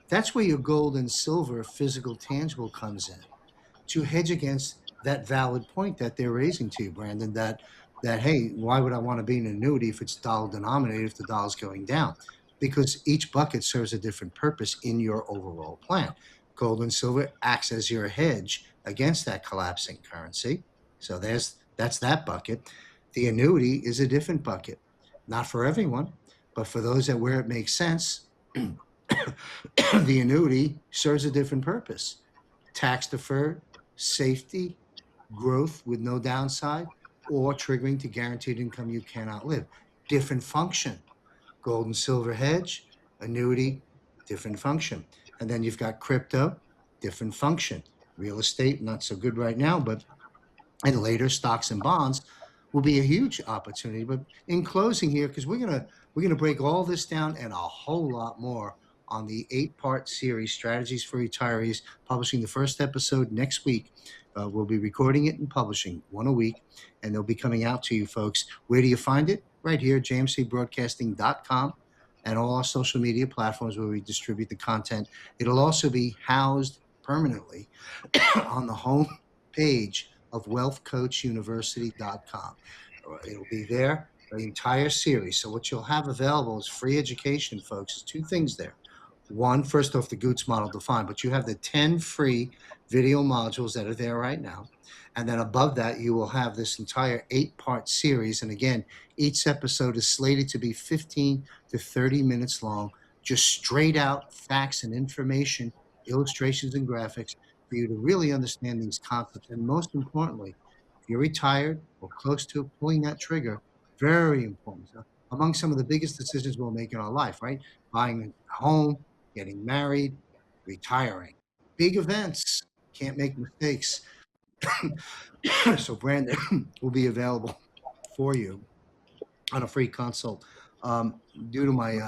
that's where your gold and silver physical tangible comes in to hedge against that valid point that they're raising to you, Brandon, that hey, why would I want to be in an annuity if it's dollar denominated if the dollar's going down? Because each bucket serves a different purpose in your overall plan. Gold and silver acts as your hedge against that collapsing currency. So that's that bucket. The annuity is a different bucket. Not for everyone, but for those that where it makes sense, the annuity serves a different purpose. Tax deferred, safety, growth with no downside, or triggering to guaranteed income you cannot live. Different function. Gold and silver hedge, annuity, different function. And then you've got crypto, different function. Real estate, not so good right now, but and later stocks and bonds will be a huge opportunity. But in closing here, because we're gonna break all this down and a whole lot more on the 8-part series, Strategies for Retirees, publishing the first episode next week. We'll be recording it and publishing one a week, and they'll be coming out to you folks. Where do you find it? Right here, jmcbroadcasting.com, and all our social media platforms where we distribute the content. It'll also be housed permanently on the home page of wealthcoachuniversity.com. It'll be there, the entire series. So what you'll have available is free education, folks. There's two things there. One, first off, the GOOTS model defined, but you have the 10 free video modules that are there right now. And then above that, you will have this entire 8-part series. And again, each episode is slated to be 15 to 30 minutes long, just straight out facts and information, illustrations and graphics for you to really understand these concepts. And most importantly, if you're retired or close to pulling that trigger, very important. So among some of the biggest decisions we'll make in our life, right? Buying a home, getting married, retiring. big events. Can't make mistakes. So Brandon will be available for you on a free consult. Due to my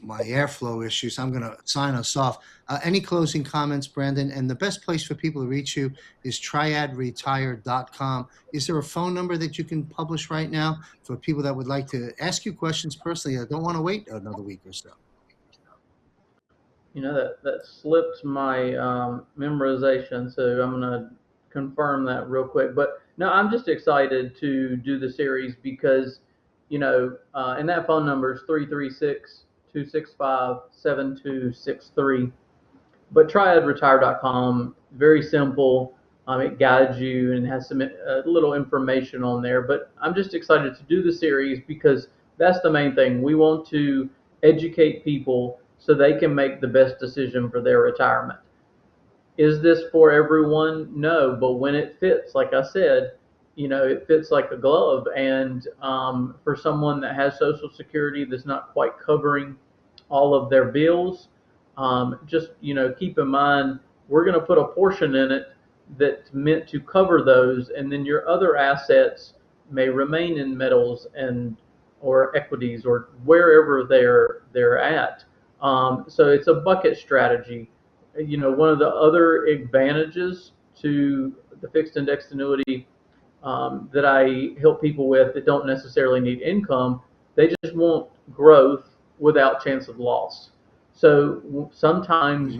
airflow issues, I'm going to sign us off. Any closing comments, Brandon? And the best place for people to reach you is triadretire.com. Is there a phone number that you can publish right now for people that would like to ask you questions personally that don't want to wait another week or so? That slipped my memorization, so I'm gonna confirm that real quick. But no, I'm just excited to do the series because, and that phone number is 336-265-7263. But triadretire.com, very simple. It guides you and has some little information on there. But I'm just excited to do the series because that's the main thing. We want to educate people so they can make the best decision for their retirement. Is this for everyone? No, but when it fits, like I said, it fits like a glove. And for someone that has Social Security that's not quite covering all of their bills, just keep in mind we're going to put a portion in it that's meant to cover those, and then your other assets may remain in metals and or equities or wherever they're at. So it's a bucket strategy. One of the other advantages to the fixed indexed annuity that I help people with that don't necessarily need income, they just want growth without chance of loss. So sometimes,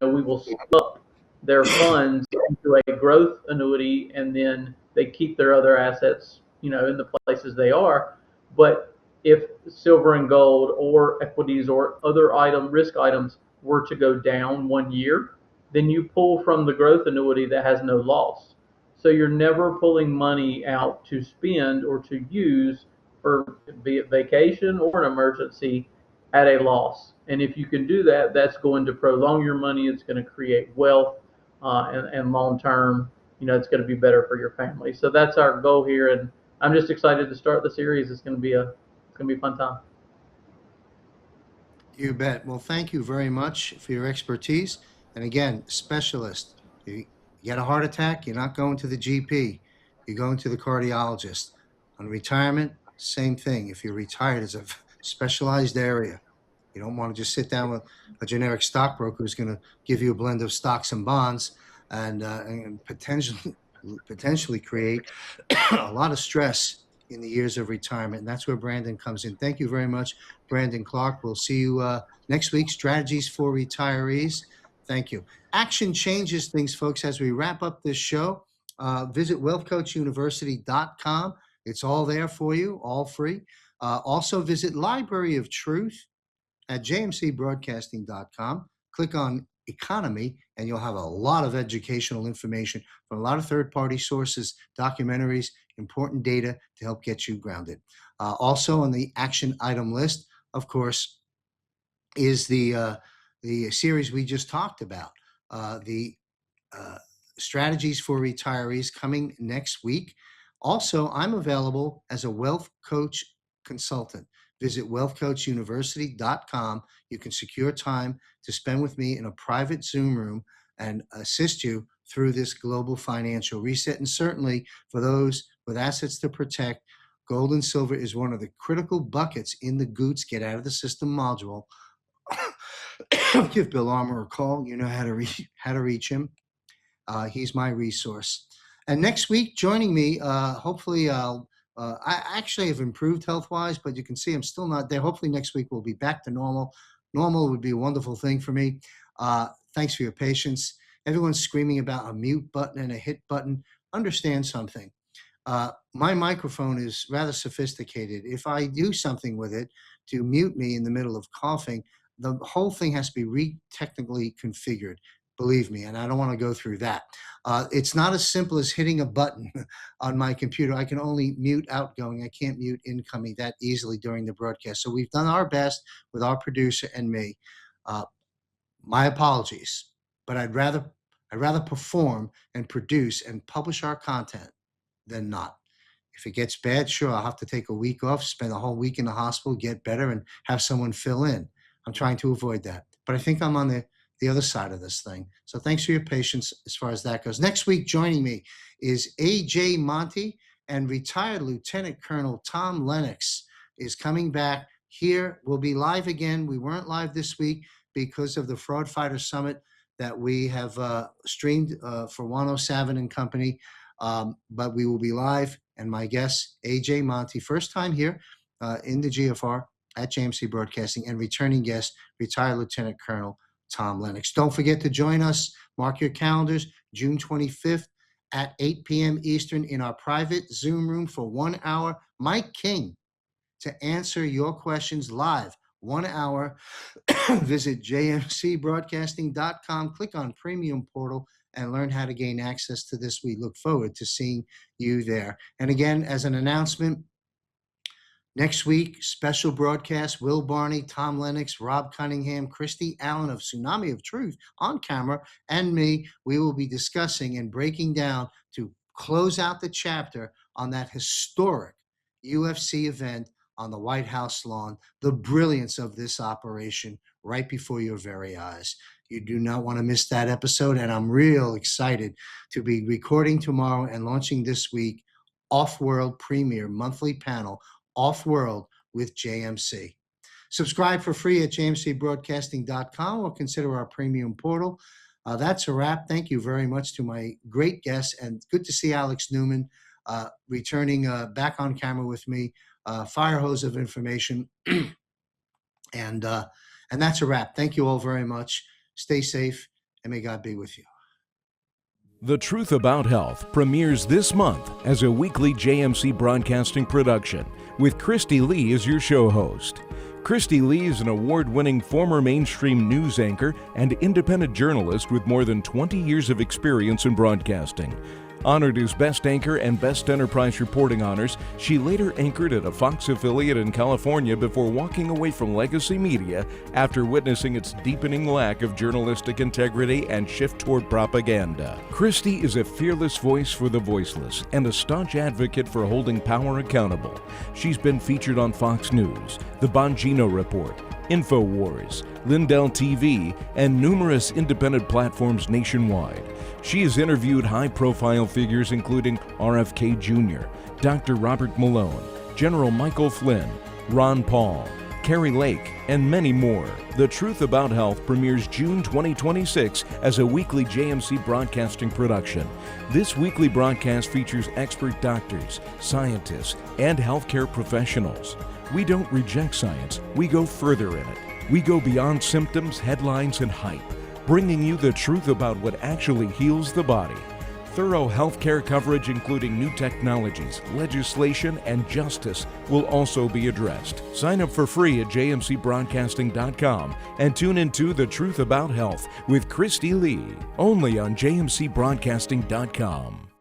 we will split up their funds into a growth annuity and then they keep their other assets, in the places they are. But if silver and gold or equities or other risk items were to go down 1 year, then you pull from the growth annuity that has no loss. So you're never pulling money out to spend or to use for be it vacation or an emergency at a loss. And if you can do that, that's going to prolong your money. It's going to create wealth, and long term, it's going to be better for your family. So that's our goal here, and I'm just excited to start the series. It's going to be a fun time. You bet. Well, thank you very much for your expertise. And again, specialist. You get a heart attack, you're not going to the GP. You're going to the cardiologist. On retirement, same thing. If you're retired, it's a specialized area. You don't want to just sit down with a generic stockbroker who's going to give you a blend of stocks and bonds and potentially create a lot of stress in the years of retirement. And that's where Brandon comes in. Thank you very much, Brandon Clark. We'll see you next week. Strategies for Retirees. Thank you. Action changes things, folks. As we wrap up this show, visit wealthcoachuniversity.com. It's all there for you, all free. Also visit Library of Truth at jmcbroadcasting.com. Click on economy and you'll have a lot of educational information from a lot of third-party sources, documentaries, important data to help get you grounded. Also on the action item list, of course, is the series we just talked about, the strategies for retirees, coming next week. Also, I'm available as a wealth coach consultant. Visit wealthcoachuniversity.com. You can secure time to spend with me in a private Zoom room and assist you through this global financial reset. And certainly for those with assets to protect, gold and silver is one of the critical buckets in the GOOTS Get Out of the System module. Give Bill Armour a call. You know how to reach him. He's my resource. And next week, joining me, hopefully I actually have improved health-wise, but you can see I'm still not there. Hopefully next week we'll be back to normal. Normal would be a wonderful thing for me. Thanks for your patience. Everyone's screaming about a mute button and a hit button. Understand something. My microphone is rather sophisticated. If I do something with it to mute me in the middle of coughing, the whole thing has to be technically configured. Believe me, and I don't want to go through that. It's not as simple as hitting a button on my computer. I can only mute outgoing. I can't mute incoming that easily during the broadcast. So we've done our best with our producer and me. My apologies, but I'd rather perform and produce and publish our content than not. If it gets bad, sure, I'll have to take a week off, spend a whole week in the hospital, get better, and have someone fill in. I'm trying to avoid that. But I think I'm on the the other side of this thing. So thanks for your patience as far as that goes. Next week, joining me is A.J. Monty, and retired Lieutenant Colonel Tom Lennox is coming back. Here, we'll be live again. We weren't live this week because of the Fraud Fighter Summit that we have streamed for 107 and Company. But we will be live, and my guest, A.J. Monty, first time here in the GFR at JMC Broadcasting, and returning guest, retired Lieutenant Colonel Tom Lennox. Don't forget to join us. Mark your calendars, June 25th at 8 p.m. Eastern in our private Zoom room for 1 hour. Mike King to answer your questions live, 1 hour. Visit jmcbroadcasting.com, click on Premium Portal, and learn how to gain access to this. We look forward to seeing you there. And again, as an announcement, next week, special broadcast, Will Barney, Tom Lennox, Rob Cunningham, Christy Allen of Tsunami of Truth on camera, and me. We will be discussing and breaking down to close out the chapter on that historic UFC event on the White House lawn, the brilliance of this operation right before your very eyes. You do not want to miss that episode, and I'm real excited to be recording tomorrow and launching this week Off-World Premier monthly panel, Off-World with JMC. Subscribe for free at jmcbroadcasting.com or consider our premium portal. That's a wrap. Thank you very much to my great guests, and good to see Alex Newman returning back on camera with me. Fire hose of information. And that's a wrap. Thank you all very much. Stay safe, and may God be with you. The Truth About Health premieres this month as a weekly JMC Broadcasting production with Christy Lee as your show host. Christy Lee is an award-winning former mainstream news anchor and independent journalist with more than 20 years of experience in broadcasting. Honored as Best Anchor and Best Enterprise Reporting honors, she later anchored at a Fox affiliate in California before walking away from legacy media after witnessing its deepening lack of journalistic integrity and shift toward propaganda. Christy is a fearless voice for the voiceless and a staunch advocate for holding power accountable. She's been featured on Fox News, The Bongino Report, InfoWars, Lindell TV, and numerous independent platforms nationwide. She has interviewed high-profile figures including RFK Jr., Dr. Robert Malone, General Michael Flynn, Ron Paul, Carrie Lake, and many more. The Truth About Health premieres June 2026 as a weekly JMC Broadcasting production. This weekly broadcast features expert doctors, scientists, and healthcare professionals. We don't reject science, we go further in it. We go beyond symptoms, headlines, and hype, bringing you the truth about what actually heals the body. Thorough healthcare coverage, including new technologies, legislation, and justice, will also be addressed. Sign up for free at jmcbroadcasting.com and tune into The Truth About Health with Christy Lee, only on jmcbroadcasting.com.